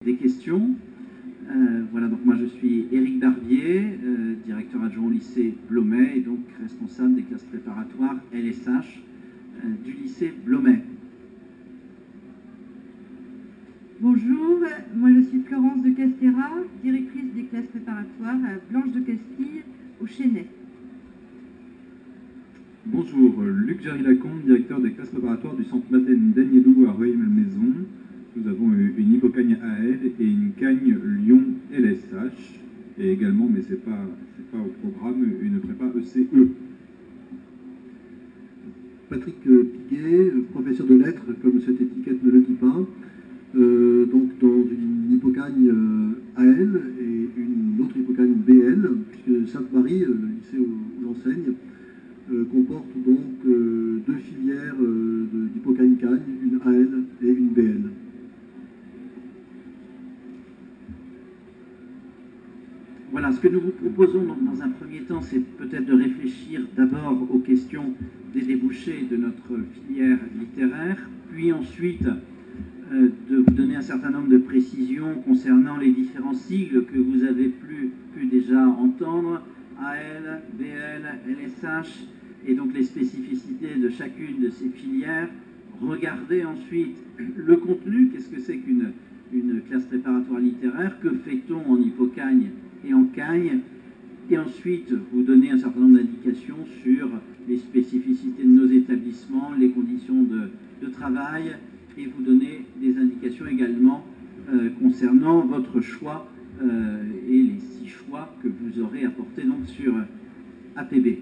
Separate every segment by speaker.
Speaker 1: Des questions. Voilà, donc moi je suis Éric Barbier, directeur adjoint au lycée Blomet et donc responsable des classes préparatoires LSH du lycée Blomet.
Speaker 2: Bonjour, moi je suis Florence de Castera, directrice des classes préparatoires à Blanche de Castille au Chesnay.
Speaker 3: Bonjour, Luc Jarry-Lacombe, directeur des classes préparatoires du centre Madeleine d'Agnelou à Rueil-Malmaison. Nous avons une hypocagne AL et une cagne Lyon LSH, et également, mais c'est pas au programme, une prépa ECE.
Speaker 4: Patrick Piguet, professeur de lettres, comme cette étiquette ne le dit pas, donc dans une hypocagne AL et une autre hypocagne BL, puisque Sainte-Marie, le lycée où j'enseigne, comporte donc deux filières d'hypocagne-cagne, une AL et une BL.
Speaker 1: Voilà, ce que nous vous proposons donc, dans un premier temps, c'est peut-être de réfléchir d'abord aux questions des débouchés de notre filière littéraire, puis ensuite de vous donner un certain nombre de précisions concernant les différents sigles que vous avez pu déjà entendre, AL, BL, LSH, et donc les spécificités de chacune de ces filières. Regardez ensuite le contenu, qu'est-ce que c'est qu'une classe préparatoire littéraire, que fait-on en hypocagne et en cagne, et ensuite vous donner un certain nombre d'indications sur les spécificités de nos établissements, les conditions de travail, et vous donner des indications également concernant votre choix et les 6 choix que vous aurez apportés donc sur APB.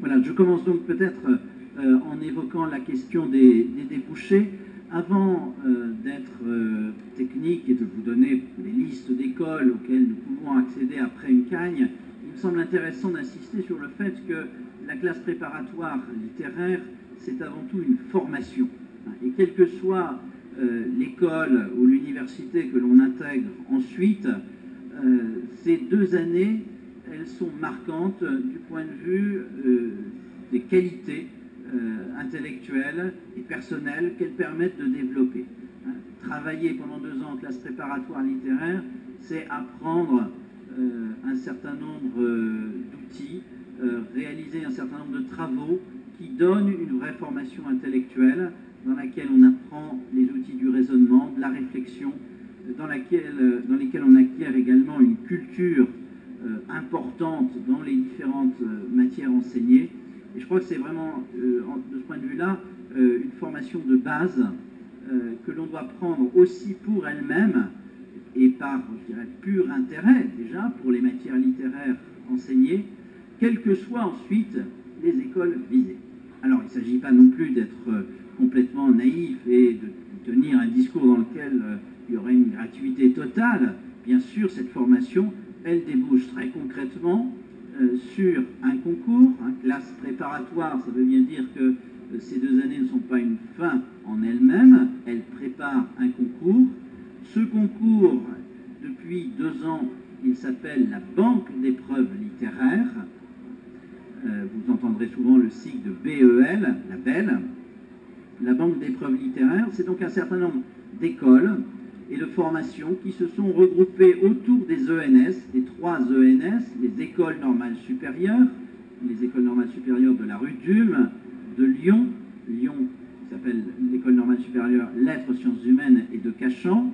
Speaker 1: Voilà, je commence donc peut-être en évoquant la question des débouchés. Avant d'être technique et de vous donner les listes d'écoles auxquelles nous pouvons accéder après une cagne, il me semble intéressant d'insister sur le fait que la classe préparatoire littéraire, c'est avant tout une formation. Et quelle que soit l'école ou l'université que l'on intègre ensuite, ces 2 années, elles sont marquantes du point de vue des qualités intellectuelles et personnelles qu'elles permettent de développer. Travailler pendant 2 ans en classe préparatoire littéraire, c'est apprendre un certain nombre d'outils, réaliser un certain nombre de travaux qui donnent une vraie formation intellectuelle dans laquelle on apprend les outils du raisonnement, de la réflexion, dans lesquels on acquiert également une culture importante dans les différentes matières enseignées. Et je crois que c'est vraiment, de ce point de vue-là, une formation de base que l'on doit prendre aussi pour elle-même et par, je dirais, pur intérêt déjà pour les matières littéraires enseignées, quelles que soient ensuite les écoles visées. Alors, il ne s'agit pas non plus d'être complètement naïf et de tenir un discours dans lequel il y aurait une gratuité totale. Bien sûr, cette formation, elle débouche très concrètement sur un concours, classe préparatoire. Ça veut bien dire que ces 2 années ne sont pas une fin en elles-mêmes, elles préparent un concours. Ce concours, depuis 2 ans, il s'appelle la Banque d'épreuves littéraires. Vous entendrez souvent le sigle de BEL, la BEL. La Banque d'épreuves littéraires, c'est donc un certain nombre d'écoles et de formations qui se sont regroupées autour des ENS, des 3 ENS, les écoles normales supérieures, les écoles normales supérieures de la rue d'Ulm, de Lyon, qui s'appelle l'école normale supérieure Lettres, Sciences Humaines et de Cachan.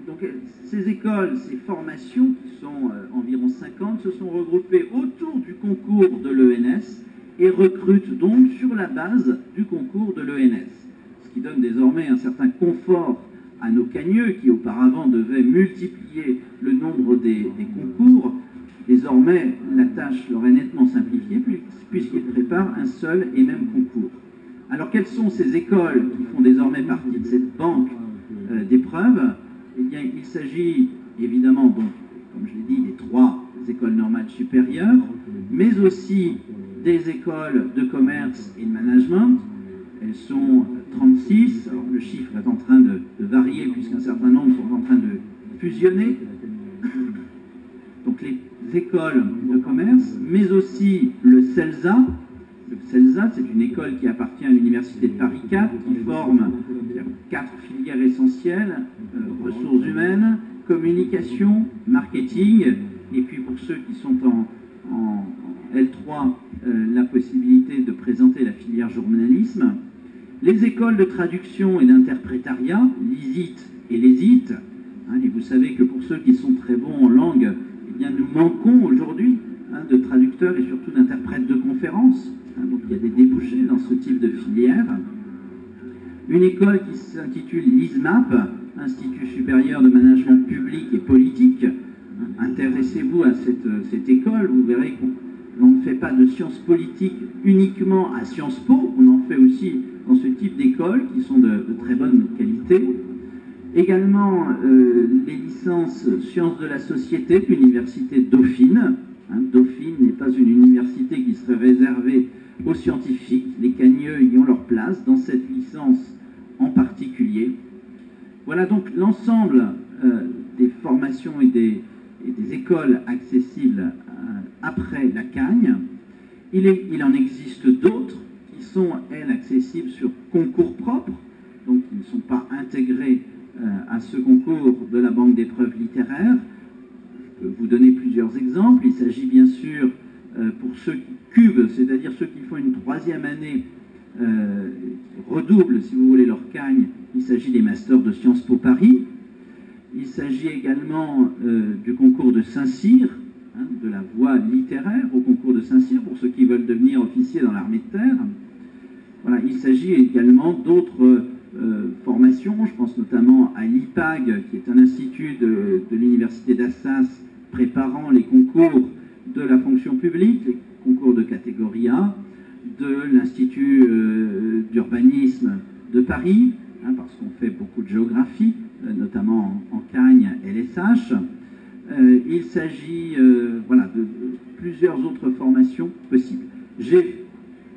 Speaker 1: Donc ces écoles, ces formations, qui sont environ 50, se sont regroupées autour du concours de l'ENS et recrutent donc sur la base du concours de l'ENS, ce qui donne désormais un certain confort à nos cagneux qui auparavant devaient multiplier le nombre des concours. Désormais, la tâche leur est nettement simplifiée puisqu'ils préparent un seul et même concours. Alors, quelles sont ces écoles qui font désormais partie de cette banque d'épreuves? Eh bien, il s'agit évidemment, donc, comme je l'ai dit, des 3 écoles normales supérieures, mais aussi des écoles de commerce et de management. Elles sont 36, alors le chiffre est en train de varier puisqu'un certain nombre sont en train de fusionner. Donc les écoles de commerce, mais aussi le CELSA. Le CELSA, c'est une école qui appartient à l'Université de Paris 4, qui forme Il y a 4 filières essentielles, ressources humaines, communication, marketing, et puis pour ceux qui sont en L3, la possibilité de présenter la filière journalisme. Les écoles de traduction et d'interprétariat, l'ISIT et l'ESIT, et vous savez que pour ceux qui sont très bons en langue, eh bien, nous manquons aujourd'hui de traducteurs et surtout d'interprètes de conférences. Donc il y a des débouchés dans ce type de filière. Une école qui s'intitule l'ISMAP, Institut supérieur de management public et politique. Intéressez-vous à cette école, vous verrez qu'on ne fait pas de sciences politiques uniquement à Sciences Po, on en fait aussi dans ce type d'écoles qui sont de très bonne qualité. Également les licences sciences de la société, l'université Dauphine. Dauphine n'est pas une université qui serait réservée aux scientifiques. Les cagneux y ont leur place dans cette licence en particulier. Voilà donc l'ensemble des formations et des écoles accessibles après la Cagne. Il en existe d'autres qui sont, elles, accessibles sur concours propre, donc qui ne sont pas intégrés à ce concours de la Banque d'épreuves littéraires. Je peux vous donner plusieurs exemples. Il s'agit bien sûr, pour ceux qui cubent, c'est-à-dire ceux qui font une 3e année, redoublent, si vous voulez, leur Cagne, il s'agit des Masters de Sciences Po Paris. Il s'agit également du concours de Saint-Cyr, de la voie littéraire au concours de Saint-Cyr, pour ceux qui veulent devenir officiers dans l'armée de terre. Voilà, il s'agit également d'autres formations, je pense notamment à l'IPAG, qui est un institut de l'université d'Assas préparant les concours de la fonction publique, les concours de catégorie A, de l'Institut d'urbanisme de Paris, parce qu'on fait beaucoup de géographie, notamment en Cagne et LSH. Il s'agit voilà, de plusieurs autres formations possibles. J'ai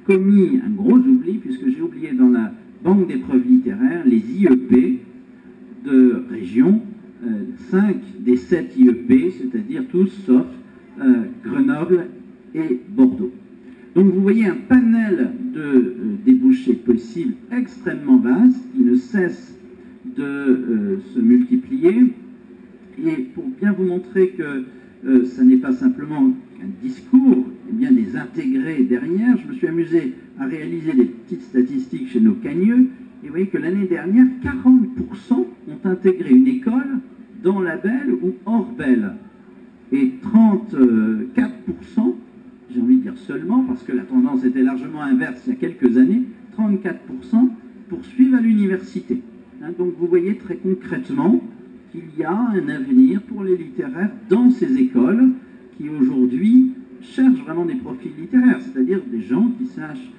Speaker 1: commis un gros oubli, puisque j'ai oublié dans la Banque d'épreuves littéraires les IEP de région, 5 des 7 IEP, c'est-à-dire tous sauf Grenoble et Bordeaux. Donc vous voyez un panel de débouchés possibles extrêmement vaste, qui ne cesse de se multiplier. Et pour bien vous montrer que ça n'est pas simplement un discours, et bien des intégrés derrière, je me suis amusé à réaliser des petites statistiques chez nos cagneux, et vous voyez que l'année dernière, 40% ont intégré une école dans la Belle ou hors Belle, et 34%, j'ai envie de dire seulement, parce que la tendance était largement inverse il y a quelques années, 34% poursuivent à l'université. Donc vous voyez très concrètement qu'il y a un avenir pour les littéraires dans ces écoles qui aujourd'hui cherchent vraiment des profils littéraires, c'est-à-dire des gens qui sachent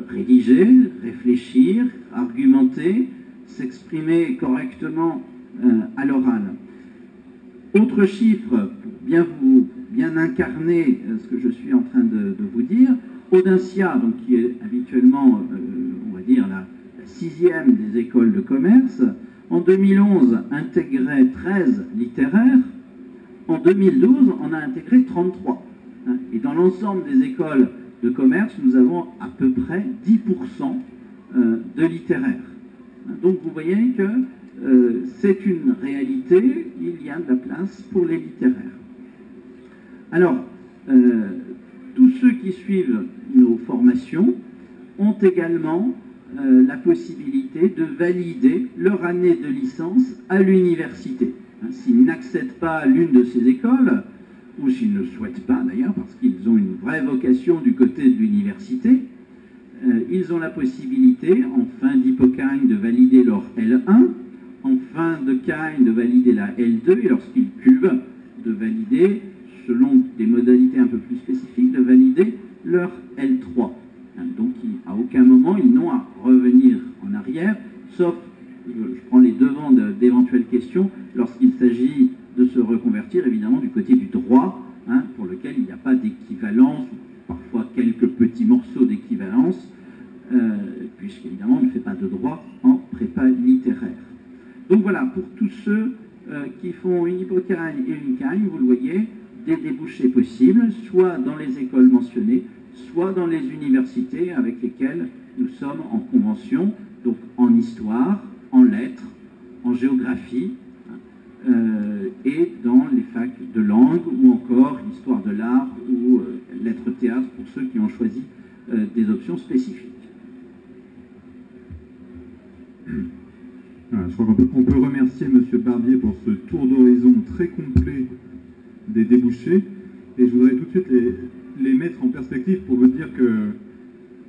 Speaker 1: rédiger, réfléchir, argumenter, s'exprimer correctement à l'oral. Autre chiffre, pour bien incarner ce que je suis en train de vous dire, Audencia, donc, qui est habituellement, on va dire, la 6e des écoles de commerce, en 2011 intégrait 13 littéraires, en 2012 on a intégré 33. Et dans l'ensemble des écoles de commerce, nous avons à peu près 10% de littéraires. Donc vous voyez que c'est une réalité, il y a de la place pour les littéraires. Alors, tous ceux qui suivent nos formations ont également la possibilité de valider leur année de licence à l'université. S'ils n'accèdent pas à l'une de ces écoles, ou s'ils ne le souhaitent pas d'ailleurs, parce qu'ils ont une vraie vocation du côté de l'université, ils ont la possibilité, en fin d'hypocagne, de valider leur L1, en fin de cagne, de valider la L2, et lorsqu'ils cubent, de valider, selon des modalités un peu plus spécifiques, de valider leur L3. Donc, à aucun moment, ils n'ont à revenir en arrière, sauf, je prends les devants d'éventuelles questions, lorsqu'il s'agit de se reconvertir, évidemment, du côté du droit, pour lequel il n'y a pas d'équivalence, parfois quelques petits morceaux d'équivalence, puisqu'évidemment, on ne fait pas de droit en prépa littéraire. Donc voilà, pour tous ceux qui font une hypocagne et une cagne, vous le voyez, des débouchés possibles, soit dans les écoles mentionnées, soit dans les universités avec lesquelles nous sommes en convention, donc en histoire, en lettres, en géographie, et dans les facs de langue, ou encore histoire de l'art, ou lettres théâtre, pour ceux qui ont choisi des options spécifiques.
Speaker 3: Voilà, je crois qu'on peut remercier M. Barbier pour ce tour d'horizon très complet des débouchés. Et je voudrais tout de suite les mettre en perspective pour vous dire que,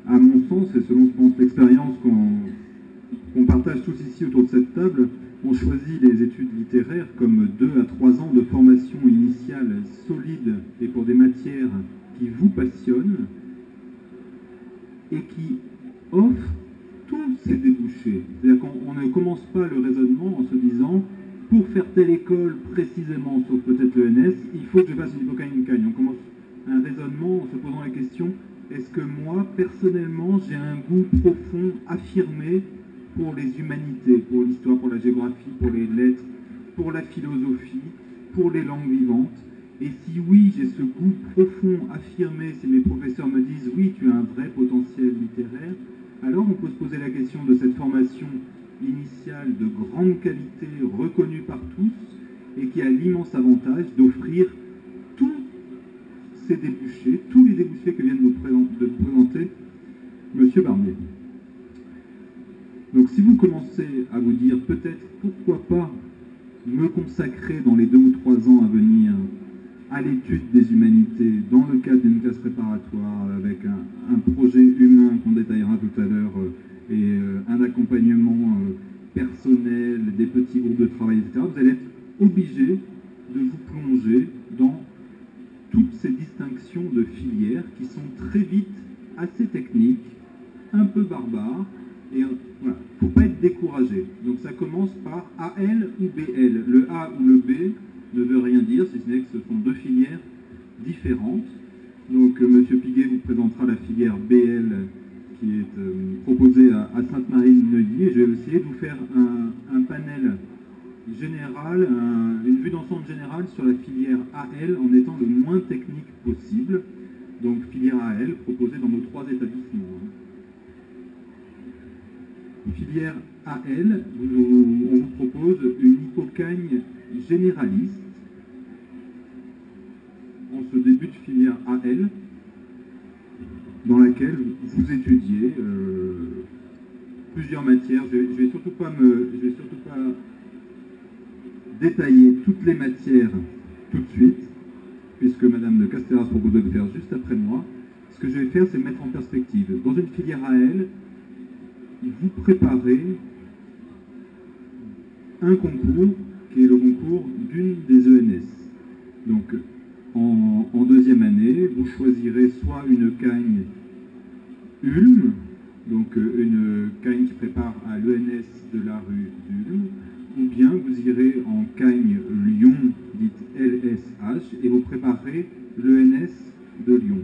Speaker 3: à mon sens, et selon, je pense, l'expérience qu'on partage tous ici autour de cette table, on choisit les études littéraires comme 2 à 3 ans de formation initiale solide et pour des matières qui vous passionnent et qui offrent tous ces débouchés. C'est-à-dire qu'on ne commence pas le raisonnement en se disant pour faire telle école précisément, sauf peut-être l'ENS, il faut que je fasse une hypocagne, une cagne. On commence un raisonnement en se posant la question, est-ce que moi, personnellement, j'ai un goût profond, affirmé pour les humanités, pour l'histoire, pour la géographie, pour les lettres, pour la philosophie, pour les langues vivantes? Et si oui, j'ai ce goût profond, affirmé, si mes professeurs me disent oui, tu as un vrai potentiel littéraire, alors on peut se poser la question de cette formation initiale de grande qualité, reconnue par tous, et qui a l'immense avantage d'offrir tous ces débouchés, tous les débouchés que vient de vous présenter M. Barbier. Donc si vous commencez à vous dire peut-être pourquoi pas me consacrer dans les 2 ou 3 ans à venir à l'étude des humanités dans le cadre d'une classe préparatoire avec un projet humain qu'on détaillera tout à l'heure et un accompagnement personnel, des petits groupes de travail, etc., vous allez être obligé de vous plonger dans toutes ces distinctions de filières qui sont très vite assez techniques, un peu barbares, et voilà, il ne faut pas être découragé. Donc ça commence par AL ou BL. Le A ou le B ne veut rien dire, si ce n'est que ce sont 2 filières différentes. Donc M. Piguet vous présentera la filière BL qui est proposée à Sainte-Marie-de-Neuilly, et je vais essayer de vous faire un panel général, une vue d'ensemble générale sur la filière AL en étant le moins technique possible. Donc filière AL proposée dans nos 3 établissements. Filière AL, on vous propose une hypocagne généraliste en ce début de filière AL, dans laquelle vous étudiez plusieurs matières. Je ne vais surtout pas détailler toutes les matières tout de suite, puisque Madame de Castéras propose de le faire juste après moi. Ce que je vais faire, c'est mettre en perspective. Dans une filière AL, vous préparez un concours qui est le concours d'une des ENS. Donc, en 2e année, vous choisirez soit une cagne Ulm, donc une cagne qui prépare à l'ENS de la rue d'Ulm, ou bien vous irez en cagne Lyon, dite LSH, et vous préparez l'ENS de Lyon.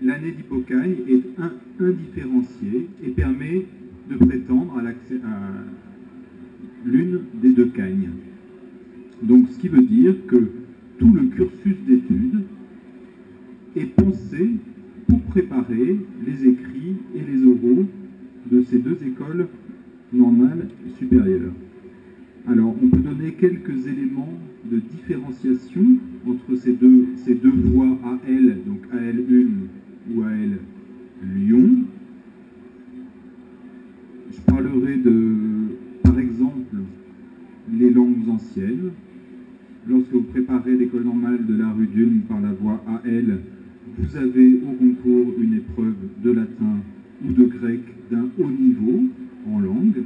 Speaker 3: L'année d'hypocagne est indifférenciée et permet de prétendre à l'accès à l'une des 2 cagnes. Donc, ce qui veut dire que tout le cursus d'études est pensé pour préparer les écrits et les oraux de ces 2 écoles normales supérieures. Alors, on peut donner quelques éléments de différenciation entre ces deux voies AL, donc AL Ulm ou AL Lyon. Je parlerai par exemple, les langues anciennes. Lorsque vous préparez l'école normale de la rue d'Ulm par la voie AL, vous avez au concours une épreuve de latin ou de grec d'un haut niveau en langue.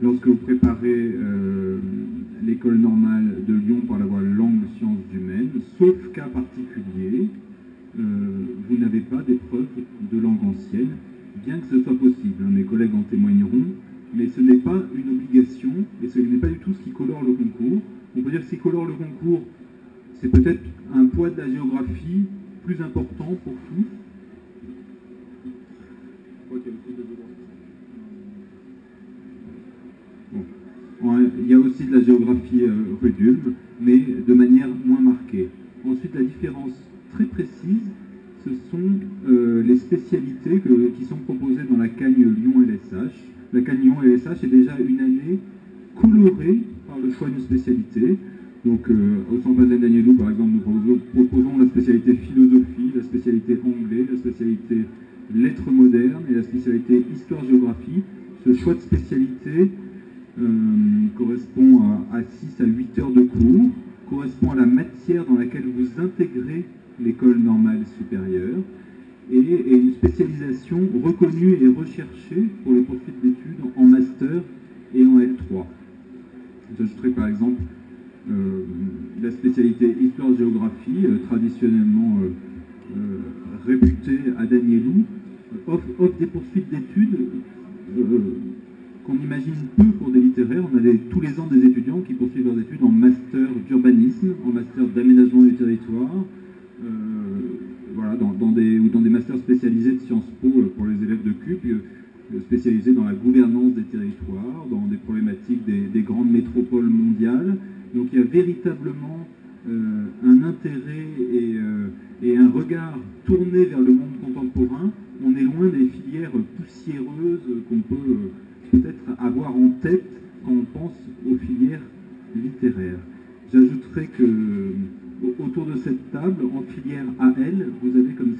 Speaker 3: Lorsque vous préparez l'école normale de Lyon par la voie langue sciences humaines, sauf cas particulier, vous n'avez pas d'épreuve de langue ancienne, bien que ce soit possible. Mes collègues en témoigneront, mais ce n'est pas une obligation et ce n'est pas du tout ce qui colore le concours. On peut dire que ce qui colore le concours, c'est peut-être un poids de la géographie plus important pour tous. Il y a aussi de la géographie rue d'Ulm, mais de manière moins marquée. Ensuite, la différence très précise, ce sont les spécialités qui sont proposées dans la Cagne Lyon LSH. La Cagne Lyon LSH est déjà une année colorée par le choix d'une spécialité. Donc au Centre Madeleine Danielou, par exemple, nous proposons la spécialité philosophie, la spécialité anglais, la spécialité lettres modernes et la spécialité histoire-géographie. Ce choix de spécialité correspond à 6 à 8 heures de cours, correspond à la matière dans laquelle vous intégrez l'école normale supérieure et une spécialisation reconnue et recherchée pour les poursuites d'études en master et en L3. J'ajouterai par exemple la spécialité histoire-géographie, traditionnellement réputée à Danielou, offre des poursuites d'études qu'on imagine peu pour des littéraires. On a tous les ans des étudiants qui poursuivent leurs études en master d'urbanisme, en master d'aménagement du territoire, voilà, dans des masters spécialisés de Sciences Po pour les élèves de CUP, spécialisés dans la gouvernance des territoires, dans des problématiques des grandes métropoles mondiales. Donc il y a véritablement un intérêt et un regard tourné vers le monde contemporain. On est loin des filières poussiéreuses qu'on peut peut-être avoir en tête quand on pense aux filières littéraires. J'ajouterai que autour de cette table, en filière AL, vous avez comme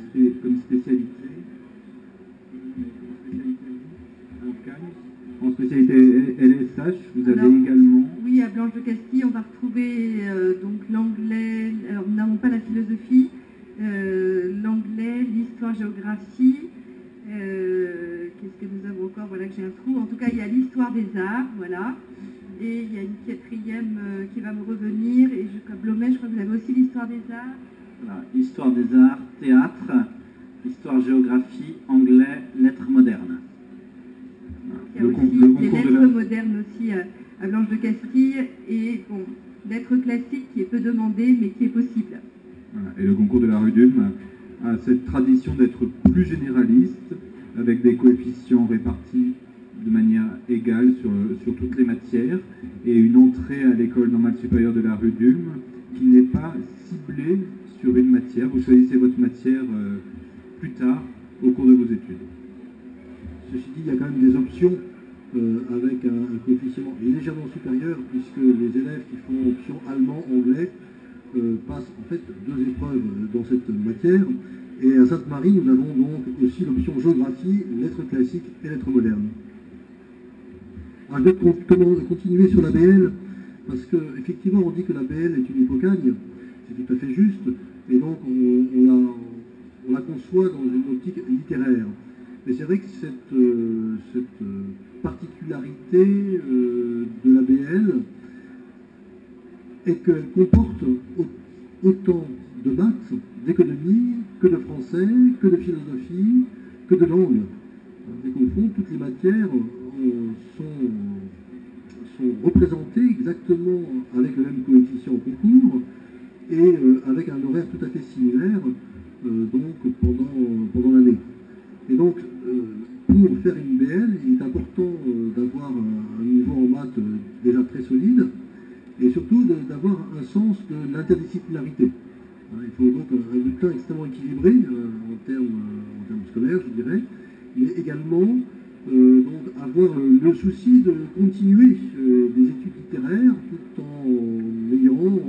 Speaker 3: spécialité en spécialité LSH, vous avez également...
Speaker 2: Oui, à Blanche de Castille, on va retrouver donc l'anglais, alors nous n'avons pas la philosophie, l'anglais, l'histoire-géographie, qu'est-ce que nous avons encore, voilà que j'ai un trou, en tout cas il y a l'histoire des arts, voilà, et il y a une quatrième qui va me revenir, et comme Blomet, je crois que vous avez aussi l'histoire des arts.
Speaker 1: Voilà, histoire des arts, théâtre, histoire-géographie, anglais, lettres modernes.
Speaker 2: Il y a aussi des lettres modernes aussi à Blanche de Castille, et bon, lettres classiques qui est peu demandé, mais qui est possible.
Speaker 3: Voilà. Et le concours de la rue d'Ulm a cette tradition d'être plus généraliste, avec des coefficients répartis de manière égale sur toutes les matières, et une entrée à l'école normale supérieure de la rue d'Ulm qui n'est pas ciblée sur une matière. Vous choisissez votre matière plus tard au cours de vos études.
Speaker 4: Ceci dit, il y a quand même des options avec un coefficient légèrement supérieur, puisque les élèves qui font option allemand-anglais passent en fait 2 épreuves dans cette matière. Et à Sainte-Marie, nous avons donc aussi l'option géographie, lettres classiques et lettres modernes. Alors, je vais continuer sur l'ABL, parce qu'effectivement, on dit que l'ABL est une hypocagne, c'est tout à fait juste, et donc on la conçoit dans une optique littéraire. Mais c'est vrai que cette particularité de l'ABL est qu'elle comporte autant de maths, d'économie, que de français, que de philosophie, que de langue. Et qu'au fond, toutes les matières sont représentées exactement avec le même coefficient au concours et avec un horaire tout à fait similaire donc pendant l'année. Et donc, pour faire une BL, il est important d'avoir un niveau en maths déjà très solide et surtout d'avoir un sens de l'interdisciplinarité. Il faut donc un bulletin extrêmement équilibré en termes scolaires, je dirais, mais également donc avoir le souci de continuer des études littéraires tout en ayant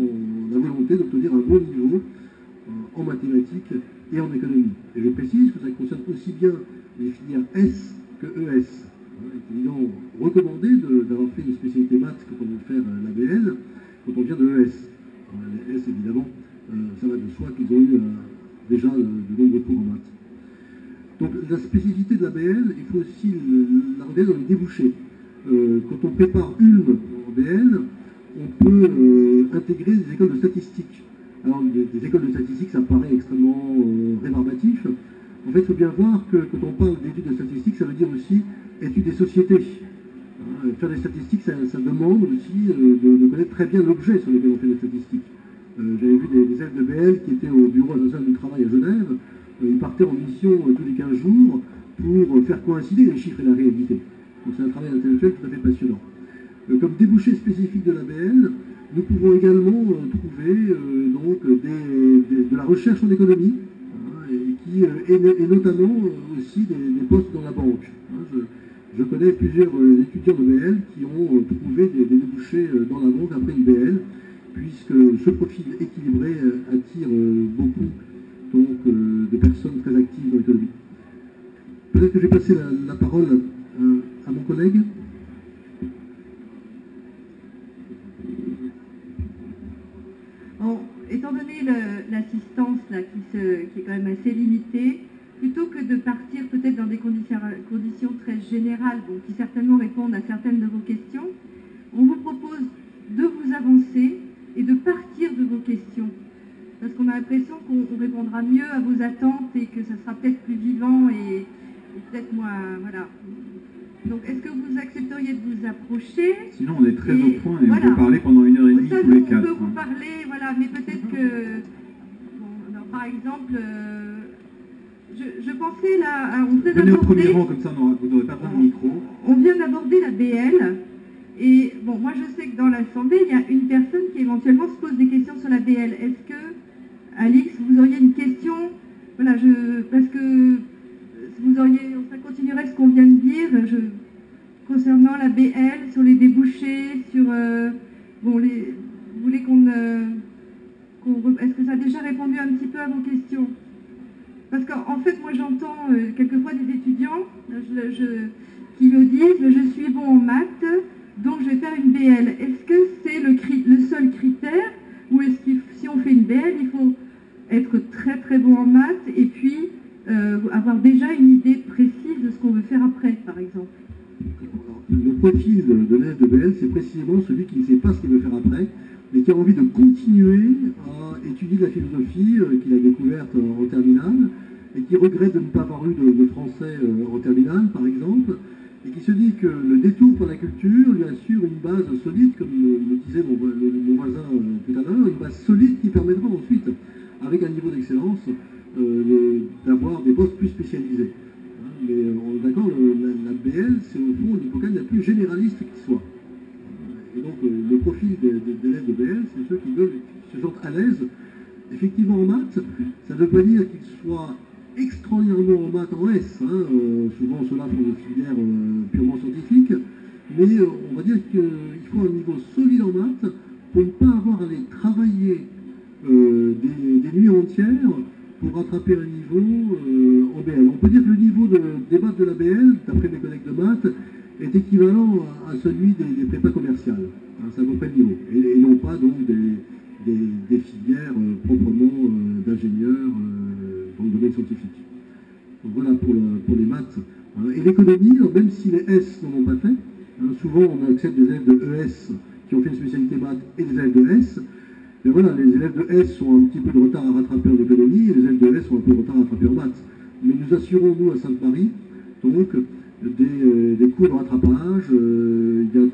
Speaker 4: la volonté d'obtenir un bon niveau en mathématiques et en économie. Et je précise que ça concerne aussi bien les filières S que ES. Il est évidemment recommandé d'avoir fait une spécialité maths quand on veut faire l'ABL, quand on vient de ES. Les S, évidemment, ça va de soi qu'ils ont eu déjà de nombreux cours en maths. Donc la spécificité de l'ABL, il faut aussi la regarder dans les débouchés. Quand on prépare Ulm en BL, on peut intégrer des écoles de statistiques. Alors, des écoles de statistiques, ça paraît extrêmement rébarbatif. En fait, il faut bien voir que quand on parle d'études de statistiques, ça veut dire aussi études des sociétés. Faire des statistiques, ça demande aussi de connaître très bien l'objet sur lequel on fait des statistiques. J'avais vu des élèves de BL qui étaient au bureau international du travail à Genève. Ils partaient en mission tous les 15 jours pour faire coïncider les chiffres et la réalité. Donc c'est un travail intellectuel tout à fait passionnant. Comme débouché spécifique de l'ABL, nous pouvons également trouver donc de la recherche en économie, et qui et notamment aussi des postes dans la banque. Hein. Je connais plusieurs étudiants de BL qui ont trouvé des débouchés dans la banque après une BL, puisque ce profil équilibré attire beaucoup donc, de personnes très actives dans l'économie. Peut-être que je vais passer la parole à mon collègue.
Speaker 2: Bon, étant donné l'assistance là, qui est quand même assez limitée, plutôt que de partir peut-être dans des conditions très générales, bon, qui certainement répondent à certaines de vos questions, on vous propose de vous avancer et de partir de vos questions. Parce qu'on a l'impression qu'on répondra mieux à vos attentes et que ça sera peut-être plus vivant et peut-être moins... Voilà. Donc, est-ce que vous accepteriez de vous approcher?
Speaker 3: Sinon, on est très au point et voilà. On peut parler pendant 1h30
Speaker 2: ça,
Speaker 3: tous les 4.
Speaker 2: On peut vous parler, voilà, mais peut-être que... Bon, alors, par exemple... Je pensais là, on vient
Speaker 3: venez au premier rang, comme ça vous n'aurez pas besoin de micro.
Speaker 2: On vient d'aborder la BL, et bon, moi je sais que dans l'Assemblée, il y a une personne qui éventuellement se pose des questions sur la BL. Est-ce que, Alix, vous auriez une question? Voilà, parce que ça continuerait ce qu'on vient de dire, concernant la BL, sur les débouchés, sur, bon, vous voulez est-ce que ça a déjà répondu un petit peu à vos questions? Parce qu'en fait, moi j'entends quelquefois des étudiants qui me disent « je suis bon en maths, donc je vais faire une BL ». Est-ce que c'est le seul critère ou est-ce que si on fait une BL, il faut être très très bon en maths et puis avoir déjà une idée précise de ce qu'on veut faire après, par exemple?
Speaker 4: Le profil de l'élève de BL, c'est précisément celui qui ne sait pas ce qu'il veut faire après, mais qui a envie de continuer à étudier de la philosophie qu'il a découverte en terminale, et qui regrette de ne pas avoir eu de français en terminale, par exemple, et qui se dit que le détour par la culture lui assure une base solide, comme le disait mon voisin tout à l'heure, une base solide qui permettra ensuite, avec un niveau d'excellence, d'avoir des postes plus spécialisés. Mais on est d'accord, la BL, c'est au fond l'hypocagne la plus généraliste qui soit. Et donc le profil des élèves de BL, c'est ceux qui se sentent à l'aise, effectivement en maths. Ça ne veut pas dire qu'ils soient extraordinairement en maths en S, hein. Souvent ceux-là font des filières purement scientifiques, mais on va dire qu'il faut un niveau solide en maths pour ne pas avoir à aller travailler des nuits entières pour rattraper un niveau en BL. On peut dire que le niveau des maths de la BL, d'après mes collègues de maths, est équivalent à celui des prépas commerciales. Hein, c'est à peu près le niveau. Et non pas donc des filières proprement d'ingénieurs dans le domaine scientifique. Donc voilà pour les maths. Hein. Et l'économie, même si les S n'en ont pas fait, hein, souvent on accepte des élèves de ES qui ont fait une spécialité maths et des élèves de S. Mais voilà, les élèves de S ont un petit peu de retard à rattraper en économie et les élèves de S ont un peu de retard à rattraper en maths. Mais nous assurons, nous, à Sainte-Marie, donc, des cours de rattrapage. Il y a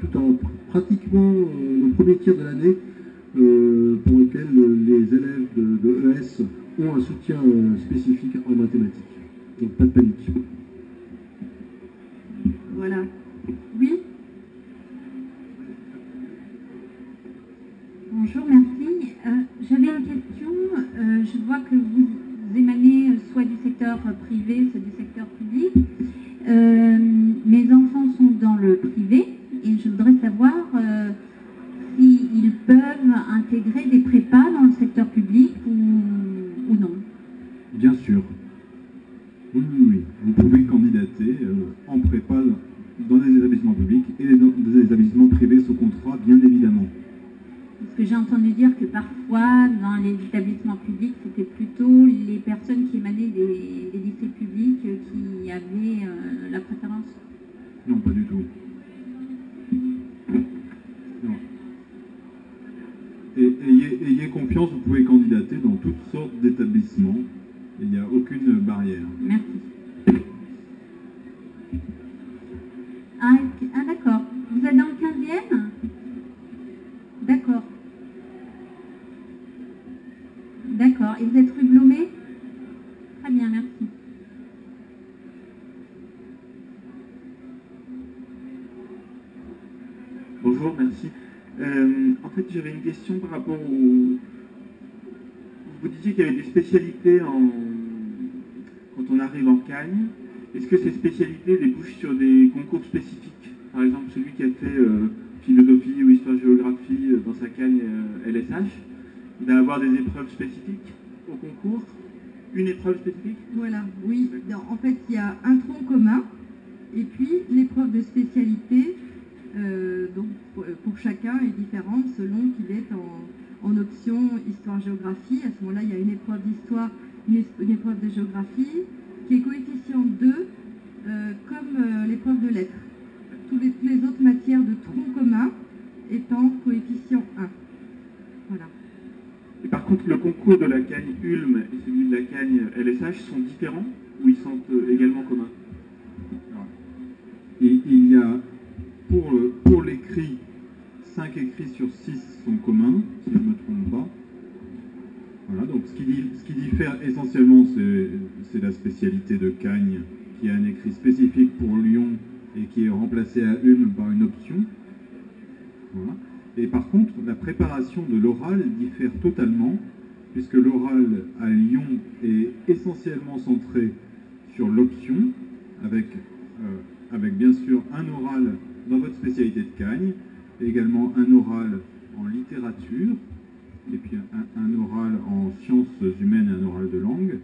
Speaker 4: pratiquement le premier tiers de l'année pour lequel les élèves de ES ont un soutien spécifique en mathématiques. Donc pas de panique.
Speaker 2: Voilà. Oui.
Speaker 5: Bonjour, merci. J'avais une question. Je vois que vous émanez soit du secteur privé, soit du secteur public. Mes enfants sont dans le privé et je voudrais savoir s'ils peuvent intégrer des prépas dans le secteur public ou non.
Speaker 3: Bien sûr. Oui. Vous pouvez candidater en prépa dans des établissements publics et dans des établissements privés sous contrat, bien évidemment.
Speaker 5: Parce que j'ai entendu dire que parfois, dans les établissements publics, c'était plutôt les personnes qui émanaient des lycées publics qui avaient la préférence.
Speaker 3: Non, pas du tout. Non. Et ayez confiance, vous pouvez candidater dans toutes sortes d'établissements. Il n'y a aucune barrière.
Speaker 5: Merci. Ah d'accord. Vous êtes dans le 15e ? D'accord. D'accord. Et vous êtes rue Blomet ? Très bien, merci.
Speaker 6: Bonjour, merci. En fait, j'avais une question par rapport au... Vous disiez qu'il y avait des spécialités arrive en Cagne, est-ce que ces spécialités débouchent sur des concours spécifiques? Par exemple, celui qui a fait philosophie ou histoire-géographie dans sa Cagne LSH, il va avoir des épreuves spécifiques au concours? Une épreuve spécifique?
Speaker 2: Voilà, oui. En fait, il y a un tronc commun et puis l'épreuve de spécialité, donc pour chacun est différente selon qu'il est en option histoire-géographie. À ce moment-là, il y a une épreuve d'histoire, une épreuve de géographie qui est coefficient 2, comme l'épreuve de lettres. Toutes les autres matières de tronc commun étant coefficient 1. Voilà.
Speaker 6: Et par contre, le concours de la Cagne Ulm et celui de la Cagne LSH sont différents ou ils sont également communs?
Speaker 3: Il y a, pour l'écrit, 5 écrits sur 6 sont communs, si je ne me trompe pas. Voilà, donc ce qui diffère essentiellement, c'est la spécialité de Cagne, qui a un écrit spécifique pour Lyon et qui est remplacé à Ulm par une option. Voilà. Et par contre, la préparation de l'oral diffère totalement, puisque l'oral à Lyon est essentiellement centré sur l'option, avec bien sûr un oral dans votre spécialité de Cagne, et également un oral en littérature, et puis un oral en sciences humaines et un oral de langue,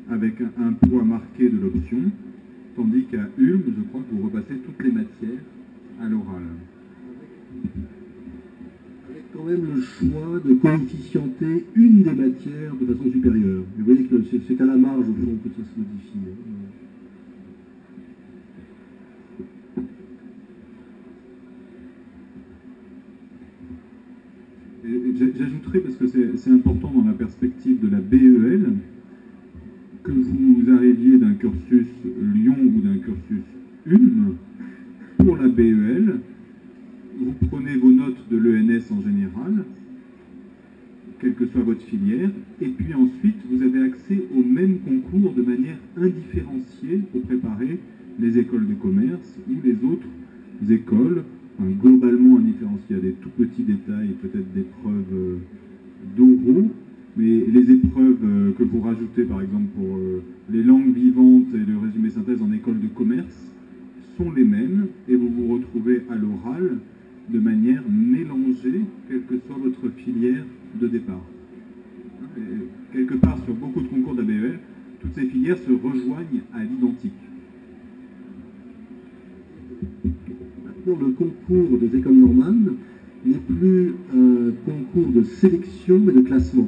Speaker 3: avec un poids marqué de l'option, tandis qu'à Ulm, je crois que vous repassez toutes les matières à l'oral.
Speaker 4: Avec quand même le choix de coefficienter une des matières de façon supérieure. Vous voyez que c'est à la marge, au fond, que ça se modifie.
Speaker 3: J'ajouterai, parce que c'est important dans la perspective de la BEL, que vous arriviez d'un cursus Lyon ou d'un cursus Ulm. Pour la BEL, vous prenez vos notes de l'ENS en général, quelle que soit votre filière, et puis ensuite vous avez accès au même concours de manière indifférenciée pour préparer les écoles de commerce ou les autres écoles. Enfin, globalement indifférencié, il y a des tout petits détails, peut-être d'épreuves d'oraux, mais les épreuves que vous rajoutez par exemple pour les langues vivantes et le résumé synthèse en école de commerce sont les mêmes, et vous vous retrouvez à l'oral de manière mélangée, quelle que soit votre filière de départ. Et quelque part sur beaucoup de concours de la BEL, toutes ces filières se rejoignent à l'identique.
Speaker 4: Le concours des écoles normales n'est plus un concours de sélection mais de classement.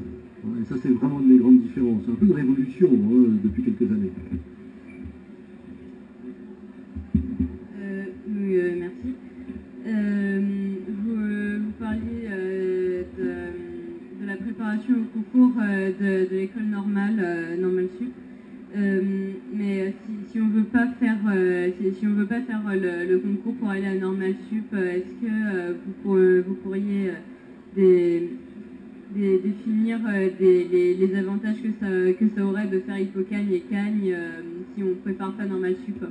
Speaker 4: Et ça, c'est vraiment une des grandes différences. C'est un peu une révolution depuis quelques années.
Speaker 2: Oui, merci. Vous parliez de la préparation au concours de l'école normale, Normale Sup. Mais si on veut pas faire le concours pour aller à Normale Sup, est-ce que vous pourriez définir les avantages que ça aurait de faire Hippocagne et Cagne si on ne prépare pas Normale Sup?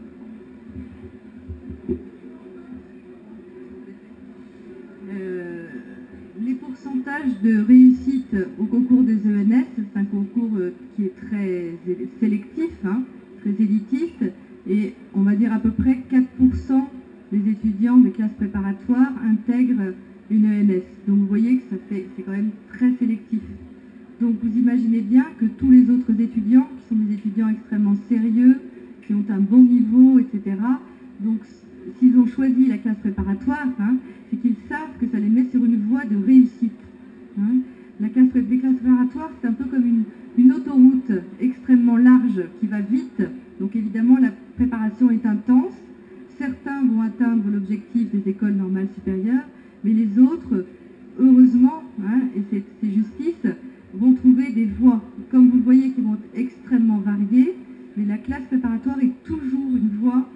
Speaker 2: Les pourcentages de réussite au concours des ENS, c'est un concours qui est très sélectif, très élitiste, et on va dire à peu près 4% des étudiants des classes préparatoires intègrent une ENS. Donc vous voyez que c'est quand même très sélectif. Donc vous imaginez bien que tous les autres étudiants, qui sont des étudiants extrêmement sérieux, qui ont un bon niveau, etc., donc s'ils ont choisi la classe préparatoire, c'est qu'ils savent que ça les met sur une voie de réussite. Les classes préparatoires, c'est un peu comme une autoroute extrêmement large qui va vite. Donc évidemment, la préparation est intense. Certains vont atteindre l'objectif des écoles normales supérieures, mais les autres, heureusement, et c'est justice, vont trouver des voies, comme vous le voyez, qui vont être extrêmement variées, mais la classe préparatoire est toujours une voie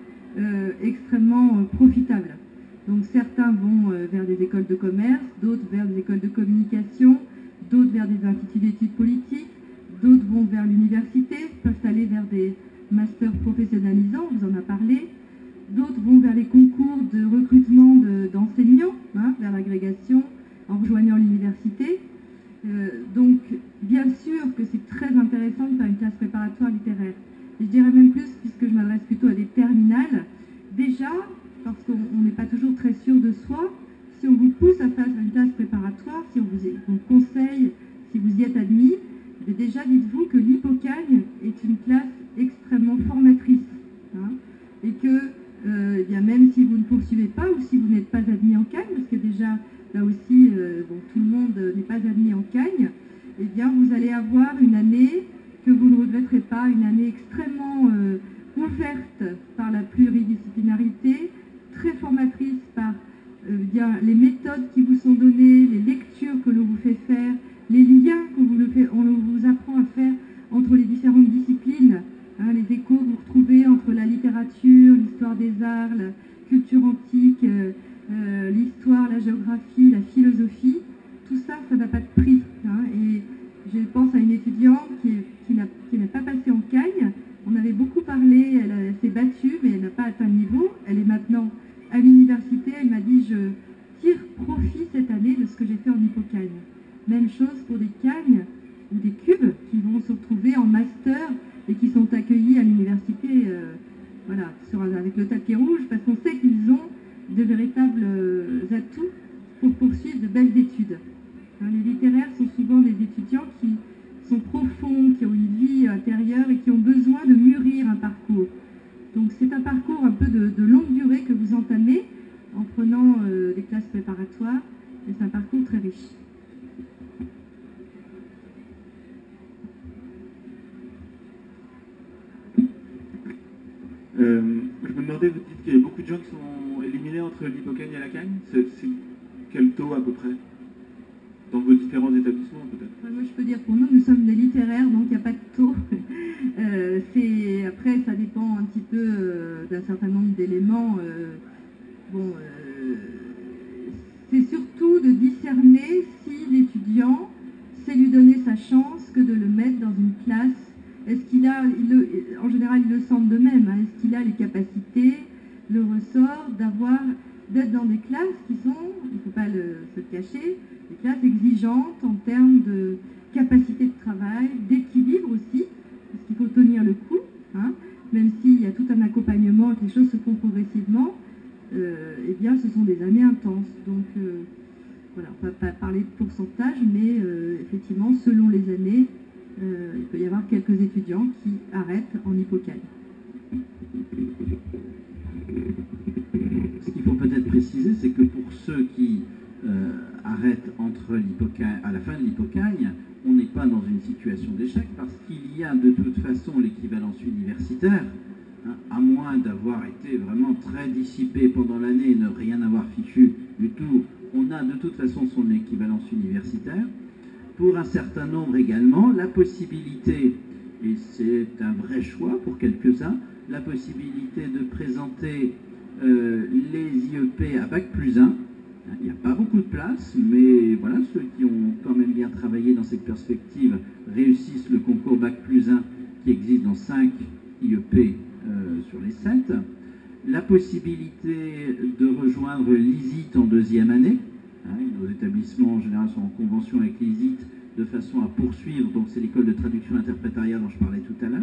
Speaker 2: extrêmement profitable. Donc certains vont vers des écoles de commerce, d'autres vers des écoles de communication, d'autres vers des instituts d'études politiques, d'autres vont vers l'université, peuvent aller vers des masters professionnalisants, on vous en a parlé, d'autres vont vers les concours de recrutement d'enseignants, vers l'agrégation, en rejoignant l'université. Donc bien sûr que c'est très intéressant de faire une classe préparatoire littéraire. Je dirais soi, si on vous pousse à faire une classe préparatoire, si on vous conseille, si vous y êtes admis, déjà dites-vous que l'hypocagne est une classe extrêmement formatrice. Hein, et que eh bien, même si vous ne poursuivez pas ou si vous n'êtes pas admis en Cagne, parce que déjà là aussi bon, tout le monde n'est pas admis en Cagne, eh bien vous allez avoir une année que vous ne regretterez pas, une année extrêmement ouverte par la pluridisciplinarité, très formatrice par bien, les méthodes qui vous sont données, les lectures que l'on vous fait faire, les liens qu'on vous apprend à faire entre les différentes disciplines, hein, les échos que vous retrouvez entre la littérature, l'histoire des arts, la culture antique, l'histoire, la géographie, la philosophie, tout ça, ça n'a pas de prix. Hein, et je pense à une étudiante qui n'est pas passée en Cagne. On avait beaucoup parlé, elle s'est battue, mais elle n'a pas atteint le niveau. Elle est maintenant à l'université. Elle m'a dit, je tire profit cette année de ce que j'ai fait en hypocagne. Même chose pour des cagnes ou des cubes qui vont se retrouver en master et qui sont accueillis à l'université voilà, avec le tapis rouge, parce qu'on sait qu'ils ont de véritables atouts pour poursuivre de belles études. Hein, les littéraires sont souvent des étudiants qui sont profonds, qui ont une vie intérieure et qui ont besoin de mûrir un parcours. Donc c'est un parcours un peu de longue durée que vous entamez en prenant des classes préparatoires, et c'est un parcours très riche.
Speaker 6: Je me demandais, vous dites qu'il y a beaucoup de gens qui sont éliminés entre l'hypocagne et la cagne. C'est quel taux à peu près dans vos différents établissements peut-être?
Speaker 2: Moi je peux dire pour nous, nous sommes des littéraires, donc il n'y a pas de taux. Après ça dépend un petit peu d'un certain nombre d'éléments. C'est surtout de discerner si l'étudiant sait lui donner sa chance que de le mettre dans une classe. Est-ce qu'il a, en général ils le sentent d'eux-mêmes, hein, est-ce qu'il a les capacités, le ressort d'être dans des classes qui sont, il ne faut pas se cacher, des classes exigeantes en termes de capacité de travail, d'équilibre aussi, parce qu'il faut tenir le coup, hein, même s'il y a tout un accompagnement, que les choses se font progressivement, eh bien ce sont des années intenses. Donc voilà, on ne va pas parler de pourcentage, mais effectivement, selon les années, il peut y avoir quelques étudiants qui arrêtent en hypocagne.
Speaker 1: Ce qu'il faut peut-être préciser, c'est que pour ceux qui arrêtent à la fin de l'hypocagne, on n'est pas dans une situation d'échec parce qu'il y a de toute façon l'équivalence universitaire, hein, à moins d'avoir été vraiment très dissipé pendant l'année et ne rien avoir fichu du tout, on a de toute façon son équivalence universitaire. Pour un certain nombre également, la possibilité, et c'est un vrai choix pour quelques-uns, la possibilité de présenter les IEP à Bac+1. Il n'y a pas beaucoup de place, mais voilà, ceux qui ont quand même bien travaillé dans cette perspective réussissent le concours Bac+1 qui existe dans 5 IEP sur les 7. La possibilité de rejoindre l'ISIT en deuxième année. Nos établissements en général sont en convention avec l'ISIT de façon à poursuivre, donc c'est l'école de traduction interprétariat dont je parlais tout à l'heure.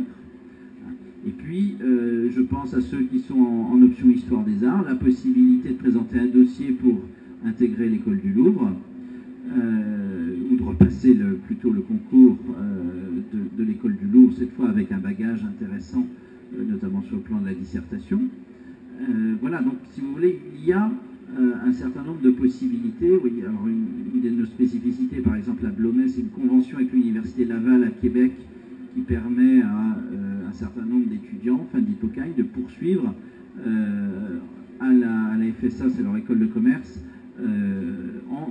Speaker 1: Et puis, je pense à ceux qui sont en option Histoire des Arts, la possibilité de présenter un dossier pour intégrer l'école du Louvre, ou de repasser plutôt le concours de l'école du Louvre, cette fois avec un bagage intéressant, notamment sur le plan de la dissertation. Voilà, donc si vous voulez, il y a un certain nombre de possibilités. Oui, alors une de nos spécificités, par exemple à Blomet, c'est une convention avec l'Université Laval à Québec qui permet à un certain nombre d'étudiants, fin d'hypocagne, de poursuivre à la FSA, c'est leur école de commerce,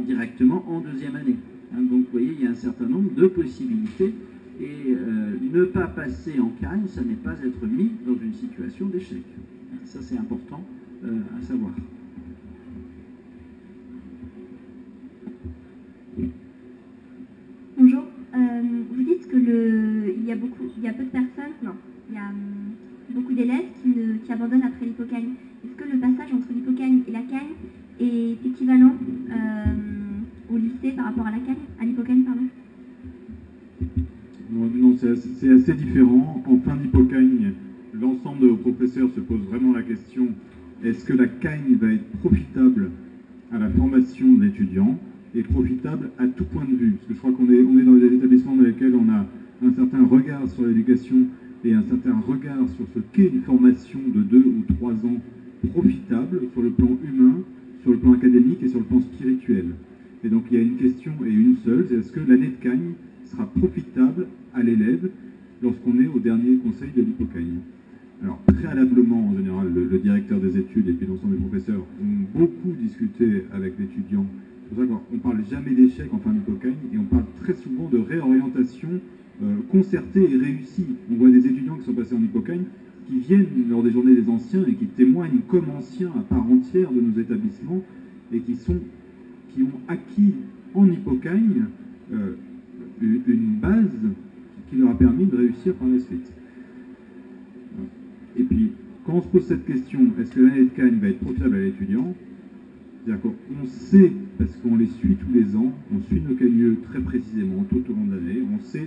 Speaker 1: directement en deuxième année. Hein, donc vous voyez, il y a un certain nombre de possibilités et ne pas passer en cagne, ça n'est pas être mis dans une situation d'échec. Ça c'est important à savoir.
Speaker 7: Bonjour. Vous dites que il y a peu de personnes, non, il y a beaucoup d'élèves qui abandonnent après l'hypocagne. Est-ce que le passage entre l'hypocagne et la cagne est équivalent au lycée par rapport à l'hypocagne, pardon?
Speaker 3: Non, c'est assez différent. En fin d'hypocagne, l'ensemble de vos professeurs se pose vraiment la question, est-ce que la cagne va être profitable à la formation de l'étudiant est profitable à tout point de vue. Parce que je crois qu'on est dans des établissements dans lesquels on a un certain regard sur l'éducation et un certain regard sur ce qu'est une formation de 2 ou 3 ans profitable sur le plan humain, sur le plan académique et sur le plan spirituel. Et donc il y a une question et une seule, c'est est-ce que l'année de Cagne sera profitable à l'élève lorsqu'on est au dernier conseil de l'Hippocagne. Alors préalablement, en général, le directeur des études et puis l'ensemble des professeurs ont beaucoup discuté avec l'étudiant. C'est pour ça qu'on ne parle jamais d'échec en fin d'Hippocagne et on parle très souvent de réorientation concertée et réussie. On voit des étudiants qui sont passés en Hippocagne qui viennent lors des journées des anciens et qui témoignent comme anciens à part entière de nos établissements et qui ont acquis en Hippocagne une base qui leur a permis de réussir par la suite. Et puis, quand on se pose cette question, est-ce que l'année de Cagne va être profitable à l'étudiant? C'est-à-dire qu'on sait, parce qu'on les suit tous les ans, on suit nos cagneux très précisément tout au long de l'année, on sait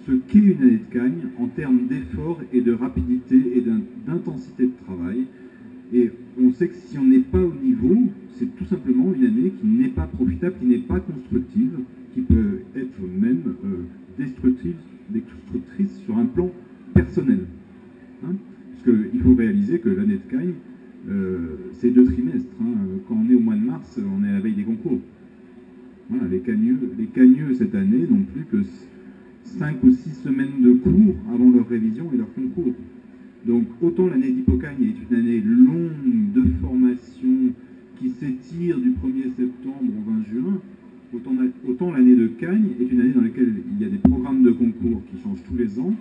Speaker 3: ce qu'est une année de Cagne en termes d'effort et de rapidité et d'intensité de travail. Et on sait que si on n'est pas au niveau, c'est tout simplement une année qui n'est pas profitable, qui n'est pas constructive, qui peut être même destructrice sur un plan personnel. Hein, parce qu'il faut réaliser que l'année de Cagne, c'est 2 trimestres. Hein. Quand on est au mois de mars, on est à la veille des concours. Voilà, les cagneux cette année n'ont plus que 5 ou 6 semaines de cours avant leur révision et leur concours. Donc autant l'année d'Hippocagne est une année longue de formation qui s'étire du 1er septembre au 20 juin, autant l'année de Cagne est une année dans laquelle il y a des programmes de concours qui changent tous les ans,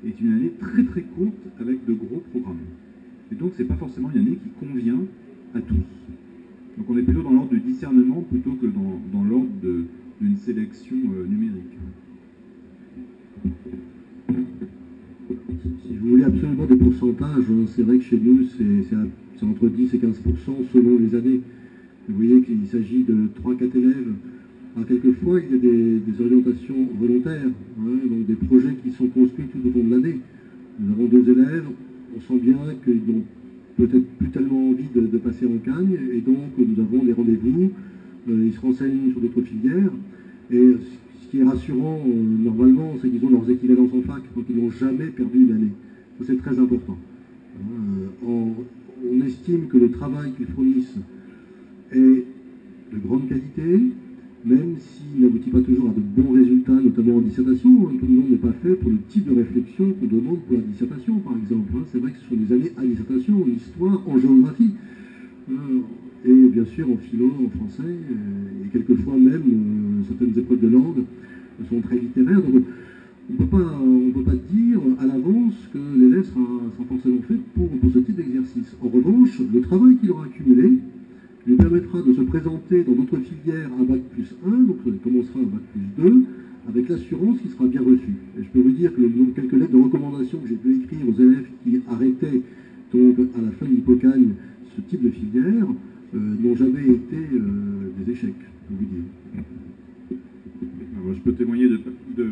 Speaker 3: est une année très très courte avec de gros programmes. Et donc c'est pas forcément une année qui convient à tous. Donc on est plutôt dans l'ordre du discernement plutôt que dans l'ordre d'une sélection numérique.
Speaker 4: Si vous voulez absolument des pourcentages, c'est vrai que chez nous, c'est entre 10 et 15% selon les années. Vous voyez qu'il s'agit de 3-4 élèves. Alors, quelquefois, il y a des orientations volontaires, hein, donc des projets qui sont construits tout au long de l'année. Nous avons 2 élèves, on sent bien qu'ils n'ont peut-être plus tellement envie de passer en Cagne, et donc nous avons des rendez-vous, ils se renseignent sur d'autres filières, et ce qui est rassurant, normalement, c'est qu'ils ont leurs équivalences en fac, donc ils n'ont jamais perdu une année. Ça, c'est très important. On estime que le travail qu'ils fournissent est de grande qualité, même s'il n'aboutit pas toujours à de bons résultats, notamment en dissertation. Tout le monde n'est pas fait pour le type de réflexion qu'on demande pour la dissertation, par exemple. C'est vrai que ce sont des années à dissertation, en histoire, en géographie, et bien sûr en philo, en français, et quelquefois même certaines épreuves de langue sont très littéraires. Donc on ne peut pas dire à l'avance que l'élève sera forcément fait pour ce type d'exercice. En revanche, le travail qu'il aura accumulé lui permettra de se présenter dans d'autres filières à Bac plus 1, donc il commencera à Bac plus 2, avec l'assurance qu'il sera bien reçu. Et je peux vous dire que quelques lettres de recommandation que j'ai pu écrire aux élèves qui arrêtaient donc à la fin de l'Hippocagne ce type de filière n'ont jamais été des échecs, je peux vous dire.
Speaker 3: Alors, je peux témoigner de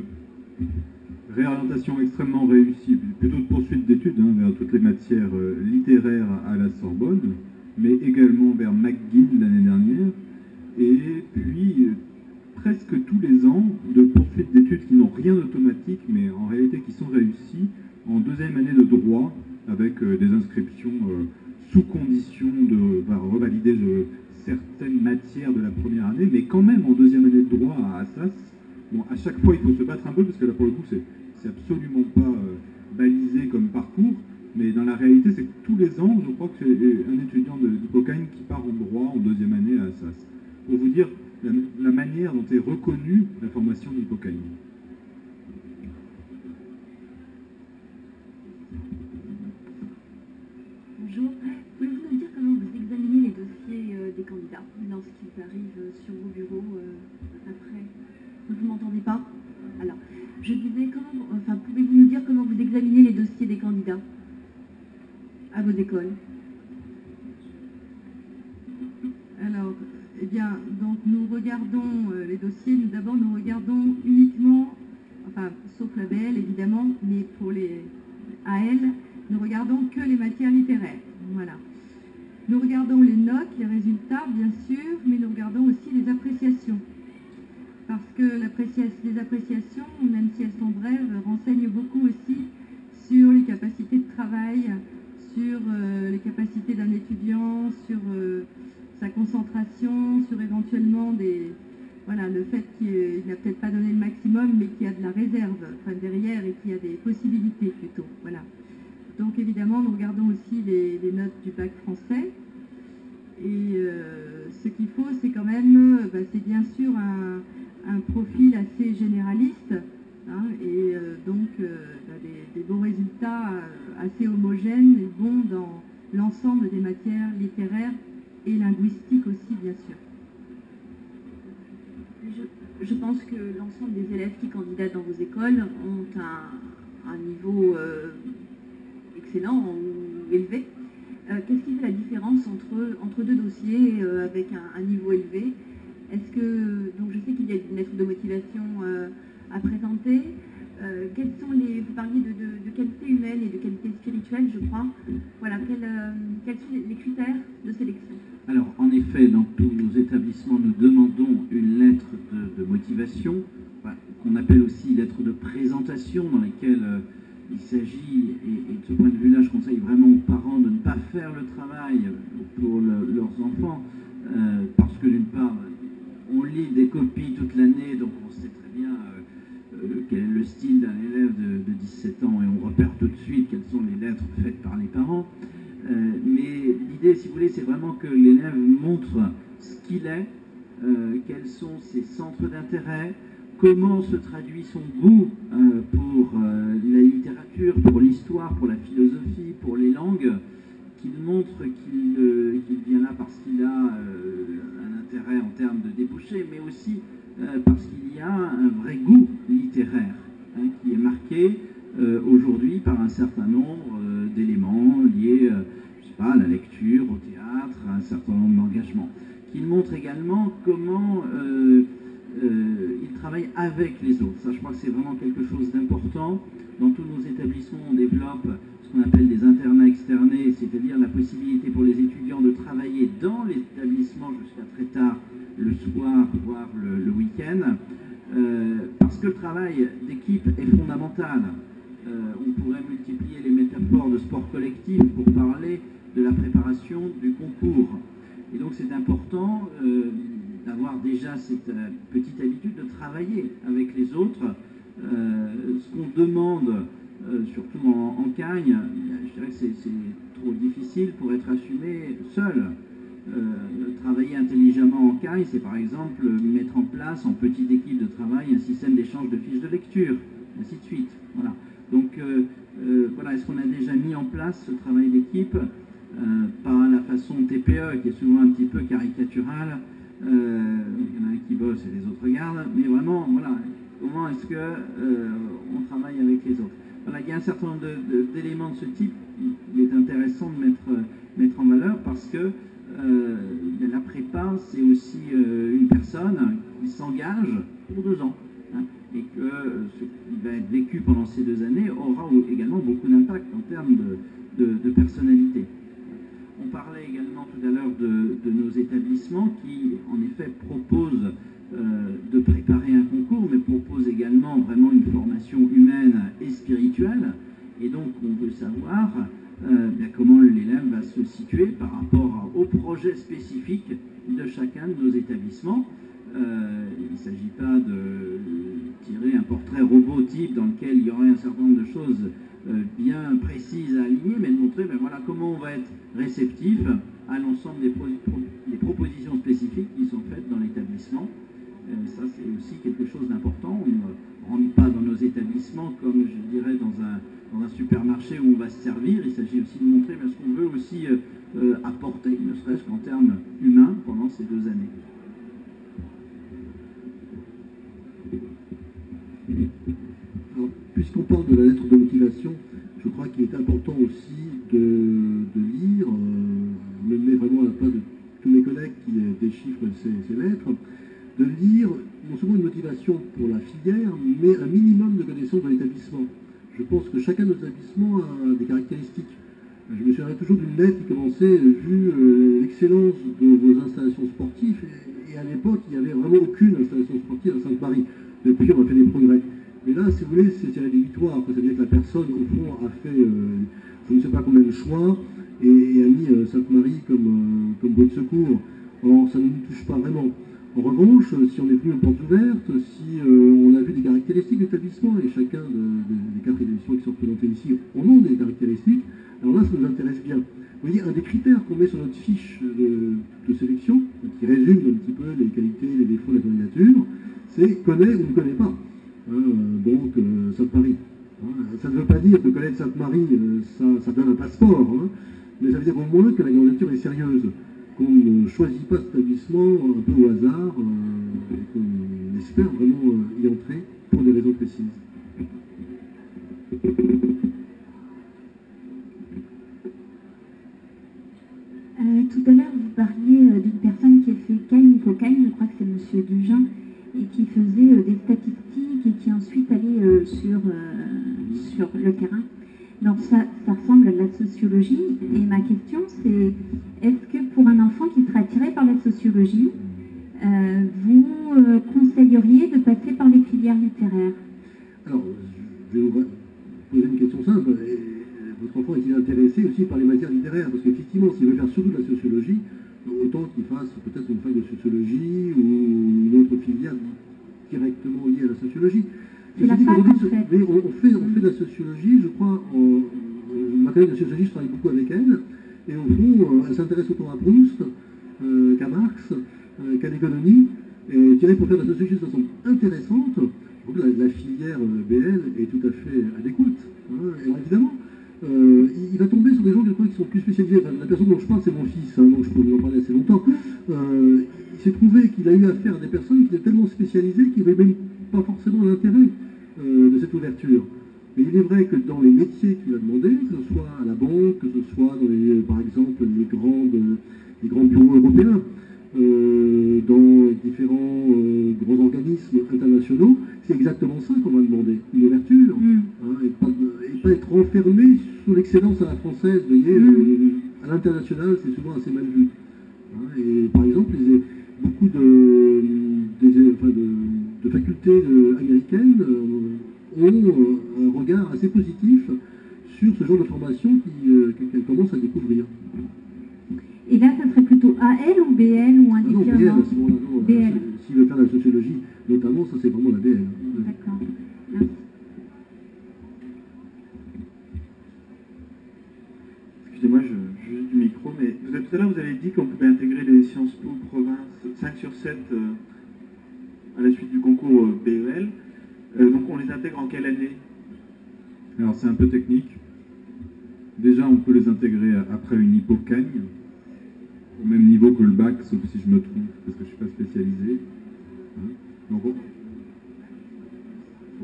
Speaker 3: réorientation extrêmement réussie, plutôt de poursuite d'études vers toutes les matières littéraires à la Sorbonne, mais également vers McGill l'année dernière, et puis presque tous les ans de poursuite d'études qui n'ont rien d'automatique, mais en réalité qui sont réussies en 2e année de droit, avec des inscriptions sous condition de revalider certaines matières de la première année, mais quand même en 2e année de droit à Assas. Bon, à chaque fois, il faut se battre un peu, parce que là, pour le coup, c'est absolument pas balisé comme parcours, mais dans la réalité, c'est que tous les ans, je crois que c'est un étudiant d'Hippocagne qui part en droit en 2e année à Assas. Pour vous dire la manière dont est reconnue la formation d'Hippocagne.
Speaker 8: Bonjour. Pouvez-vous nous dire comment vous examinez les dossiers des candidats lorsqu'ils arrivent sur vos bureaux après? Vous ne m'entendez pas? Alors, je disais, pouvez-vous nous dire comment vous examinez les dossiers des candidats à vos écoles?
Speaker 2: Alors, eh bien, donc nous regardons les dossiers, d'abord nous regardons uniquement, sauf la BL évidemment, mais pour les AL, nous regardons que les matières littéraires. Voilà. Nous regardons les notes, les résultats, bien sûr, sur éventuellement le fait qu'il n'a peut-être pas donné le maximum, mais qu'il y a de la réserve derrière et qu'il y a des possibilités plutôt. Voilà. Donc évidemment, nous regardons aussi les notes du bac français. Et ce qu'il faut, c'est quand même, c'est bien sûr un profil assez généraliste, hein, et donc des bons résultats assez homogènes et bons dans l'ensemble des matières littéraires et linguistiques aussi, bien sûr.
Speaker 8: Je pense que l'ensemble des élèves qui candidatent dans vos écoles ont un niveau excellent ou élevé. Qu'est-ce qui fait la différence entre deux dossiers avec un niveau élevé? Est-ce que, donc je sais qu'il y a une lettre de motivation à présenter. Quels sont vous parliez de qualité humaine et de qualité spirituelle, je crois. Voilà, quels sont les critères de sélection?
Speaker 1: Alors, en effet, dans tous nos établissements, nous demandons une lettre de motivation, qu'on appelle aussi lettre de présentation, dans laquelle il s'agit, et de ce point de vue-là, je conseille vraiment aux parents de ne pas faire le travail pour leurs enfants, parce que d'une part, on lit des copies toute l'année, donc on sait très bien quel est le style d'un élève de 17 ans, et on repère tout de suite quelles sont les lettres faites par les parents. Mais l'idée, si vous voulez, c'est vraiment que l'élève montre ce qu'il est, quels sont ses centres d'intérêt, comment se traduit son goût pour la littérature, pour l'histoire, pour la philosophie, pour les langues, qu'il montre qu'il vient là parce qu'il a un intérêt en termes de débouchés, mais aussi parce qu'il y a un vrai goût littéraire, hein, qui est marqué aujourd'hui par un certain nombre d'éléments liés je sais pas, à la lecture, au théâtre, à un certain nombre d'engagements. Qu'il montre également comment il travaille avec les autres. Ça, je crois que c'est vraiment quelque chose d'important. Dans tous nos établissements, on développe ce qu'on appelle des internats externés, c'est-à-dire la possibilité pour les étudiants de travailler dans l'établissement jusqu'à très tard le soir, voire le week-end, parce que le travail d'équipe est fondamental. On pourrait multiplier les métaphores de sport collectif pour parler de la préparation du concours. Et donc c'est important d'avoir déjà cette petite habitude de travailler avec les autres. Ce qu'on demande, surtout en Cagne, je dirais que c'est trop difficile pour être assumé seul. Travailler intelligemment en Cagne, c'est par exemple mettre en place en petite équipe de travail un système d'échange de fiches de lecture, ainsi de suite. Voilà. Donc voilà, est-ce qu'on a déjà mis en place ce travail d'équipe par la façon TPE, qui est souvent un petit peu caricaturale. Il y en a un qui bosse et les autres regardent, mais vraiment, voilà, comment est-ce qu'on travaille avec les autres? Voilà, il y a un certain nombre d'éléments de ce type. Il est intéressant de mettre en valeur parce que la prépa, c'est aussi une personne qui s'engage pour 2 ans. Hein, et que ce qui va être vécu pendant ces 2 années aura également beaucoup d'impact en termes de personnalité. On parlait également tout à l'heure de nos établissements qui, en effet, proposent de préparer un concours, mais proposent également vraiment une formation humaine et spirituelle. Et donc, on veut savoir comment l'élève va se situer par rapport au projet spécifique de chacun de nos établissements. Il ne s'agit pas de tirer un portrait robot type dans lequel il y aurait un certain nombre de choses bien précises à aligner, mais de montrer voilà, comment on va être réceptif à l'ensemble des propositions spécifiques qui sont faites dans l'établissement. Ça, c'est aussi quelque chose d'important. On ne rentre pas dans nos établissements comme, je dirais, dans un supermarché où on va se servir. Il s'agit aussi de montrer ce qu'on veut aussi apporter, ne serait-ce qu'en termes humains, pendant ces 2 années.
Speaker 4: Puisqu'on parle de la lettre de motivation, je crois qu'il est important aussi de lire, je me mets vraiment à la place de tous mes collègues qui déchiffrent ces lettres, de lire non seulement une motivation pour la filière, mais un minimum de connaissances de l'établissement. Je pense que chacun de nos établissements a des caractéristiques. Je me souviens toujours d'une lettre qui commençait « Vu l'excellence de vos installations sportives », et à l'époque, il n'y avait vraiment aucune installation sportive à Sainte-Marie. Depuis, on a fait des progrès. Mais là, si vous voulez, c'est tiré des victoires. C'est-à-dire que la personne, au fond, a fait je ne sais pas combien de choix et a mis Sainte-Marie comme bout de secours. Alors, ça ne nous touche pas vraiment. En revanche, si on est venu aux portes ouvertes, si on a vu des caractéristiques d'établissement, et chacun des 4 établissements qui sont représentés ici en ont des caractéristiques, alors là, ça nous intéresse bien. Vous voyez, un des critères qu'on met sur notre fiche de sélection, qui résume un petit peu les qualités, les défauts de la candidature, c'est connaît ou ne connaît pas. Donc, Sainte-Marie. Ça ne veut pas dire que connaître Sainte-Marie, ça donne un passeport, mais ça veut dire au moins que la candidature est sérieuse, qu'on ne choisit pas cet établissement un peu au hasard, et qu'on espère vraiment y entrer pour des raisons précises.
Speaker 5: Tout à l'heure, vous parliez d'une personne qui a fait Cagne, Hippocagne, je crois que c'est M. Dugin, et qui faisait des statistiques et qui ensuite allait sur le terrain. Donc ça ressemble à de la sociologie. Et ma question, c'est est-ce que pour un enfant qui serait attiré par la sociologie, vous conseilleriez de passer par les filières littéraires?
Speaker 4: Alors, je vais vous poser une question simple. Votre enfant est-il intéressé aussi par les matières littéraires? Parce qu'effectivement, s'il veut faire surtout de la sociologie, autant qu'il fasse peut-être une fac de sociologie ou une autre filière directement liée à la sociologie.
Speaker 5: C'est la fac, en fait.
Speaker 4: On fait de la sociologie, je crois, ma collègue de sociologie, je travaille beaucoup avec elle, et au fond, elle s'intéresse autant à Proust qu'à Marx, qu'à l'économie, et je dirais pour faire de la sociologie de façon intéressante, donc la filière BL est tout à fait adéquate. Alors évidemment, il va tomber sur des gens qui sont plus spécialisés. Enfin, la personne dont je parle, c'est mon fils, donc je peux vous en parler assez longtemps. Il s'est trouvé qu'il a eu affaire à des personnes qui étaient tellement spécialisées qu'il n'avaient même pas forcément l'intérêt de cette ouverture. Mais il est vrai que dans les métiers qu'il a demandé, que ce soit à la banque, que ce soit dans par exemple les grands bureaux européens, dans différents grands organismes internationaux, c'est exactement ça qu'on va demander, une ouverture, et pas être enfermé sous l'excellence à la française. Vous voyez, à l'international, c'est souvent assez mal vu. Et par exemple, beaucoup de facultés américaines ont un regard assez positif sur ce genre de formation qu'elles commencent à découvrir.
Speaker 5: Et là, ça serait plutôt AL ou BL ou indifférent?
Speaker 4: Non, BL à ce moment-là.
Speaker 5: BL.
Speaker 4: S'il veut faire la sociologie, notamment, ça c'est vraiment la BL.
Speaker 5: D'accord. Merci.
Speaker 6: Excusez-moi, je use du micro, mais tout à l'heure, vous avez dit qu'on pouvait intégrer les Sciences Po province 5 sur 7 à la suite du concours BEL. Donc on les intègre en quelle année?
Speaker 3: Alors c'est un peu technique. Déjà, on peut les intégrer après une Hippocagne, au même niveau que le bac, sauf si je me trompe, parce que je ne suis pas spécialisé. Donc,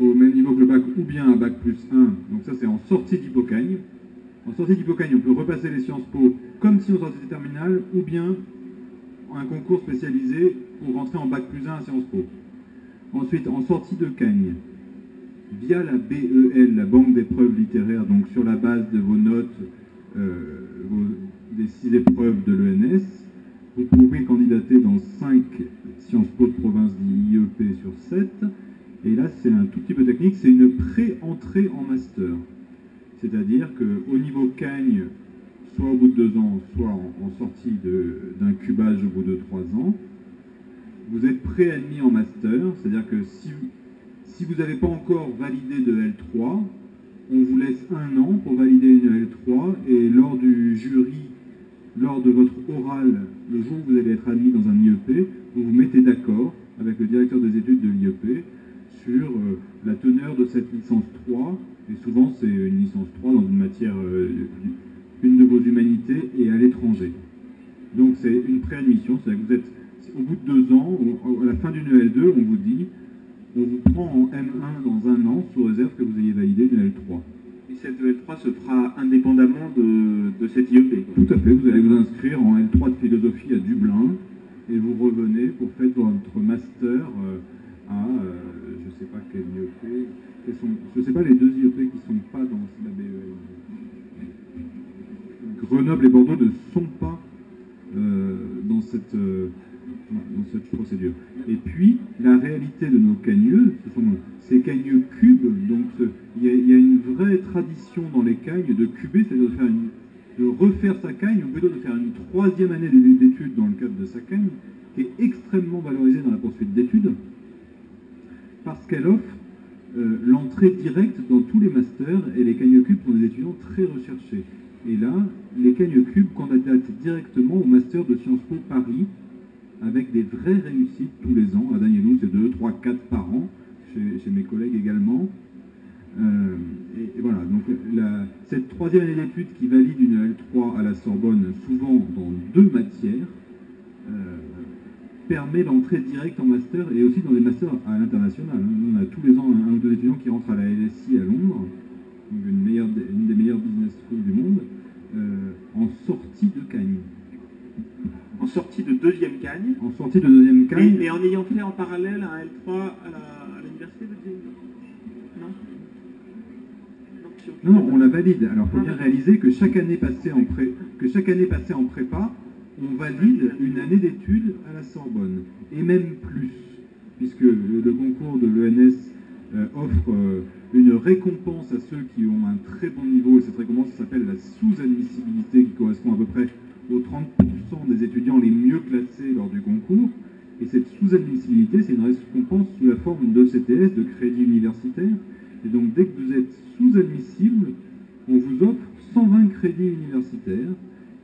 Speaker 3: au même niveau que le bac, ou bien un bac plus 1. Donc ça, c'est en sortie d'Hippocagne. En sortie d'Hippocagne, on peut repasser les Sciences Po comme si on sortait de terminale, ou bien un concours spécialisé pour rentrer en bac plus 1 à Sciences Po. Ensuite, en sortie de Cagne, via la BEL, la Banque d'épreuves littéraires, donc sur la base de vos notes des 6 épreuves de l'ENS, vous pouvez candidater dans 5 Sciences Po de province d'IEP sur 7. Et là, c'est un tout petit peu technique, c'est une pré-entrée en master. C'est-à-dire qu'au niveau Cagne, soit au bout de 2 ans, soit en sortie d'incubage au bout de 3 ans, vous êtes préadmis en master, c'est-à-dire que si vous n'avez pas encore validé de L3, on vous laisse 1 an pour valider une L3, et lors du jury, lors de votre oral, le jour où vous allez être admis dans un IEP, vous vous mettez d'accord avec le directeur des études de l'IEP sur la teneur de cette licence 3, et souvent c'est une licence 3 dans une matière, une de vos humanités et à l'étranger. Donc c'est une préadmission, c'est-à-dire que vous êtes au bout de 2 ans, à la fin d'une L2, on vous dit, on vous prend en M1 dans 1 an, sous réserve que vous ayez validé une L3.
Speaker 6: Et cette L3 se fera indépendamment de cette IEP.
Speaker 3: Tout à fait, vous allez vous inscrire en L3 de philosophie à Dublin, et vous revenez pour faire votre master à, je ne sais pas quel IEP, je ne sais pas les 2 IEP qui ne sont pas dans la BEL. Grenoble et Bordeaux ne sont pas dans cette procédure. Et puis, la réalité de nos cagneux, ce sont ces cagneux cubes, donc il y a une vraie tradition dans les cagnes de cuber, c'est-à-dire de faire de refaire sa cagne, ou plutôt de faire une 3e année d'études dans le cadre de sa cagne, qui est extrêmement valorisée dans la poursuite d'études, parce qu'elle offre l'entrée directe dans tous les masters, et les Cagnes-Cubes sont des étudiants très recherchés. Et là, les Cagnes-Cubes candidatent directement au master de Sciences Po Paris, avec des vraies réussites tous les ans. À Danielou, c'est 2, 3, 4 par an, chez mes collègues également. Et voilà, donc cette 3e année d'études qui valide une L3 à la Sorbonne, souvent dans 2 matières, permet l'entrée directe en master et aussi dans des masters à l'international. On a tous les ans un ou deux étudiants qui rentrent à la LSI à Londres, donc une des meilleures business schools du monde, en sortie de Cagne.
Speaker 6: En sortie de 2e Cagne.
Speaker 3: En sortie de 2e Cagne.
Speaker 6: Et en ayant fait en parallèle un L3 à l'université de Dijon. Non.
Speaker 3: Non, on la valide. Alors, il faut bien réaliser que chaque année passée en prépa, on valide une année d'études à la Sorbonne, et même plus, puisque le concours de l'ENS offre une récompense à ceux qui ont un très bon niveau, et cette récompense s'appelle la sous-admissibilité, qui correspond à peu près aux 30% des étudiants les mieux classés lors du concours. Et cette sous-admissibilité, c'est une récompense sous la forme de CTS, de crédit universitaire. Et donc, dès que vous êtes sous-admissible, on vous offre 120 crédits universitaires.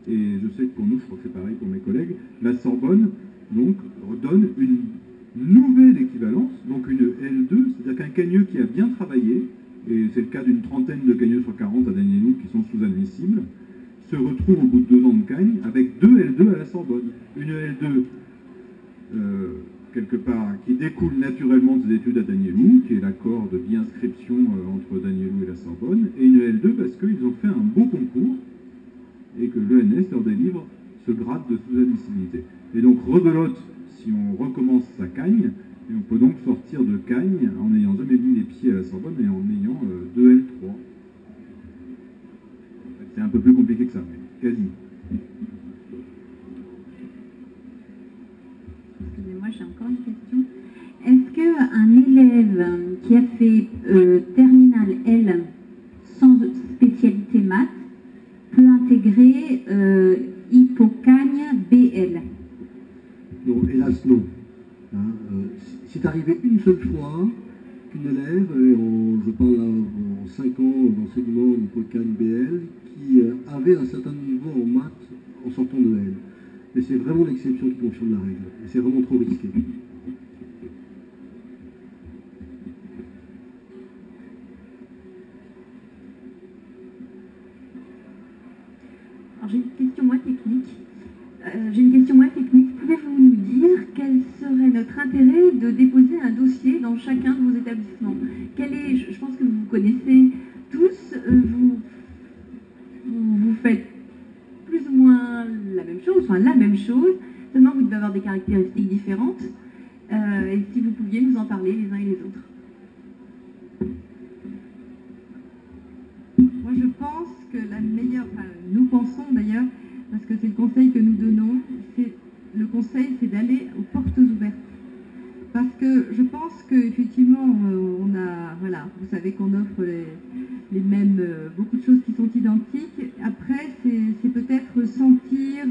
Speaker 3: Et je sais que pour nous, je crois que c'est pareil pour mes collègues, la Sorbonne donc donne une nouvelle équivalence, donc une L2, c'est-à-dire qu'un cagneux qui a bien travaillé, et c'est le cas d'une trentaine de cagneux sur 40 à Danielou qui sont sous-admissibles, se retrouve au bout de 2 ans de cagne avec 2 L2 à la Sorbonne. Une L2 quelque part qui découle naturellement des études à Danielou, qui est l'accord de bi-inscription entre Danielou et la Sorbonne, et une L2 parce qu'ils ont fait un beau concours et que l'ENS leur délivre ce grade de sous-admissibilité. Et donc, rebelote, si on recommence sa cagne, et on peut donc sortir de cagne en n'ayant jamais mis les pieds à la Sorbonne et en ayant 2 L3. C'est un peu plus compliqué que ça, mais quasi.
Speaker 5: Excusez-moi, j'ai encore une question. Est-ce qu'un élève qui a fait terminale L sans spécialité maths peut intégrer Hippocagne BL?
Speaker 4: Non, hélas non. C'est arrivé une seule fois qu'une élève, je parle là, en 5 ans d'enseignement Hippocagne BL, qui avait un certain niveau en maths en sortant de L. Mais c'est vraiment l'exception qui confirme la règle. Et c'est vraiment trop risqué.
Speaker 8: Alors j'ai une question moins technique. Pouvez-vous nous dire quel serait notre intérêt de déposer un dossier dans chacun de vos établissements? Je pense que vous connaissez tous, vous faites plus ou moins la même chose, seulement vous devez avoir des caractéristiques différentes. Et si vous pouviez nous en parler les uns et les autres.
Speaker 2: Moi, je pense que la meilleure, nous pensons d'ailleurs, parce que c'est le conseil que nous donnons, c'est d'aller aux portes ouvertes. Parce que je pense qu'effectivement, vous savez qu'on offre les mêmes, beaucoup de choses qui sont identiques. Après, c'est peut-être sentir,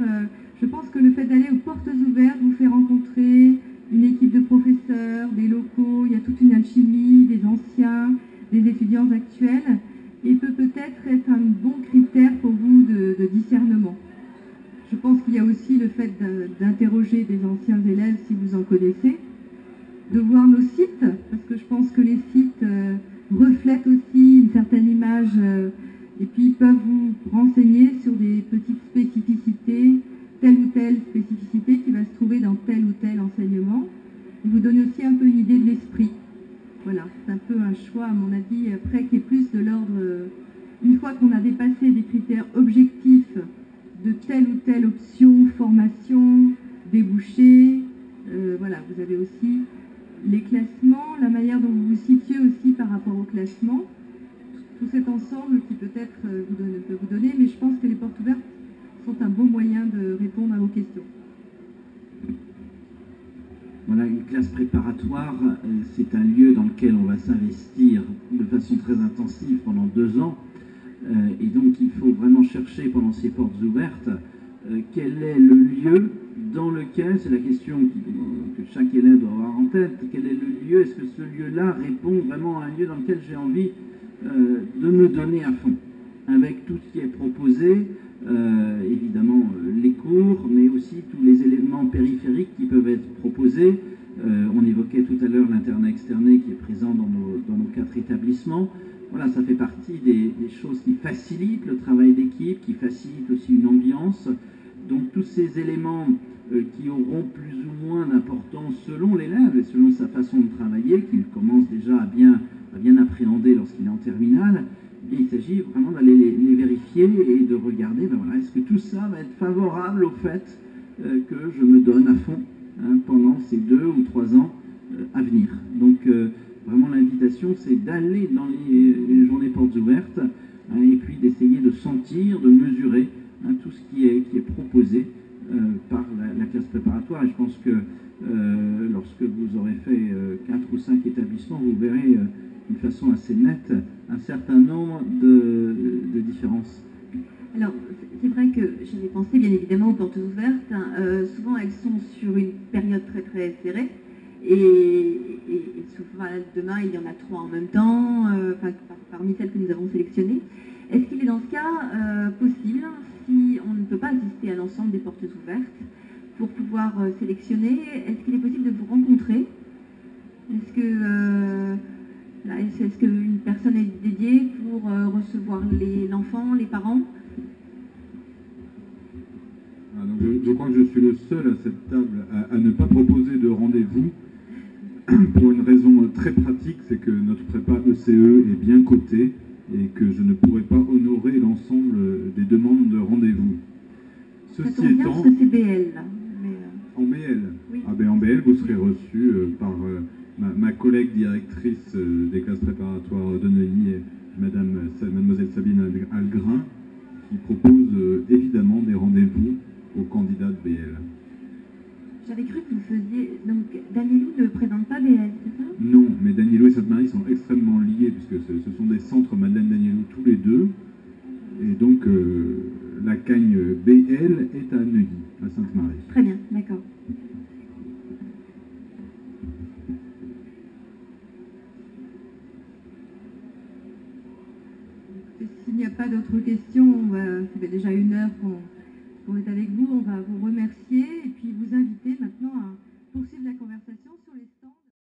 Speaker 2: je pense que le fait d'aller aux portes ouvertes vous fait rencontrer une équipe de professeurs, des locaux, il y a toute une alchimie, des anciens, des étudiants actuels, et peut peut-être être un bon critère pour vous de discernement. Je pense qu'il y a aussi le fait d'interroger des anciens élèves, si vous en connaissez, de voir nos sites, parce que je pense que les sites reflètent aussi une certaine image, et puis ils peuvent vous renseigner sur des petites spécificités, telle ou telle spécificité qui va se trouver dans tel ou tel enseignement, et vous donner aussi un peu une idée de l'esprit. Voilà, c'est un peu un choix, à mon avis, après qui est plus de l'ordre, une fois qu'on a dépassé des critères objectifs de telle ou telle option, formation, débouché, voilà, vous avez aussi les classements, la manière dont vous vous situez aussi par rapport au classement, tout cet ensemble qui peut-être peut vous donner, mais je pense que les portes ouvertes sont un bon moyen de répondre à vos questions.
Speaker 1: Voilà, une classe préparatoire, c'est un lieu dans lequel on va s'investir de façon très intensive pendant 2 ans. Et donc il faut vraiment chercher pendant ces portes ouvertes quel est le lieu dans lequel, c'est la question que chaque élève doit avoir en tête, quel est le lieu, est-ce que ce lieu-là répond vraiment à un lieu dans lequel j'ai envie de me donner à fond, avec tout ce qui est proposé, évidemment les cours, mais aussi tous les éléments périphériques qui peuvent être proposés. On évoquait tout à l'heure l'internat externé qui est présent dans nos 4 établissements. Voilà, ça fait partie des choses qui facilitent le travail d'équipe, qui facilitent aussi une ambiance. Donc tous ces éléments qui auront plus ou moins d'importance selon l'élève et selon sa façon de travailler, qu'il commence déjà à bien appréhender lorsqu'il est en terminale. Et il s'agit vraiment d'aller les vérifier et de regarder, ben voilà, est-ce que tout ça va être favorable au fait que je me donne à fond pendant ces 2 ou 3 ans à venir. Donc vraiment l'invitation, c'est d'aller dans les journées portes ouvertes et puis d'essayer de sentir, de mesurer tout ce qui est proposé par la classe préparatoire. Et je pense que lorsque vous aurez fait 4 ou 5 établissements, vous verrez d'une façon assez nette un certain nombre de différences.
Speaker 8: Alors, c'est vrai que j'avais pensé bien évidemment aux portes ouvertes. Souvent, elles sont sur une période très très serrée. Et souvent, demain, il y en a 3 en même temps, parmi celles que nous avons sélectionnées. Est-ce qu'il est dans ce cas possible, si on ne peut pas assister à l'ensemble des portes ouvertes, pour pouvoir sélectionner, est-ce qu'il est possible de vous rencontrer? Est-ce qu'une personne est dédiée pour recevoir l'enfant, les parents?
Speaker 3: Donc je crois que je suis le seul à cette table à ne pas proposer de rendez-vous pour une raison très pratique, c'est que notre prépa ECE est bien cotée et que je ne pourrais pas honorer l'ensemble des demandes de rendez-vous.
Speaker 8: Ceci étant, parce que c'est BL là.
Speaker 3: En BL.
Speaker 8: Oui.
Speaker 3: Ah ben en BL, vous serez reçu par ma collègue directrice des classes préparatoires de Neuilly, mademoiselle Sabine Algrin, qui propose évidemment des rendez-vous aux candidats de BL.
Speaker 8: J'avais cru que vous faisiez... Donc, Danielou ne présente pas BL, c'est ça?
Speaker 3: Non, mais Danielou et Sainte-Marie sont extrêmement liés, puisque ce sont des centres Madeleine Danielou tous les deux. Et donc, la cagne BL est à Neuilly, à Sainte-Marie.
Speaker 8: Très bien, d'accord.
Speaker 2: S'il n'y a pas d'autres questions, ça fait déjà 1 heure qu'on est avec vous. On va vous remercier et puis vous inviter maintenant à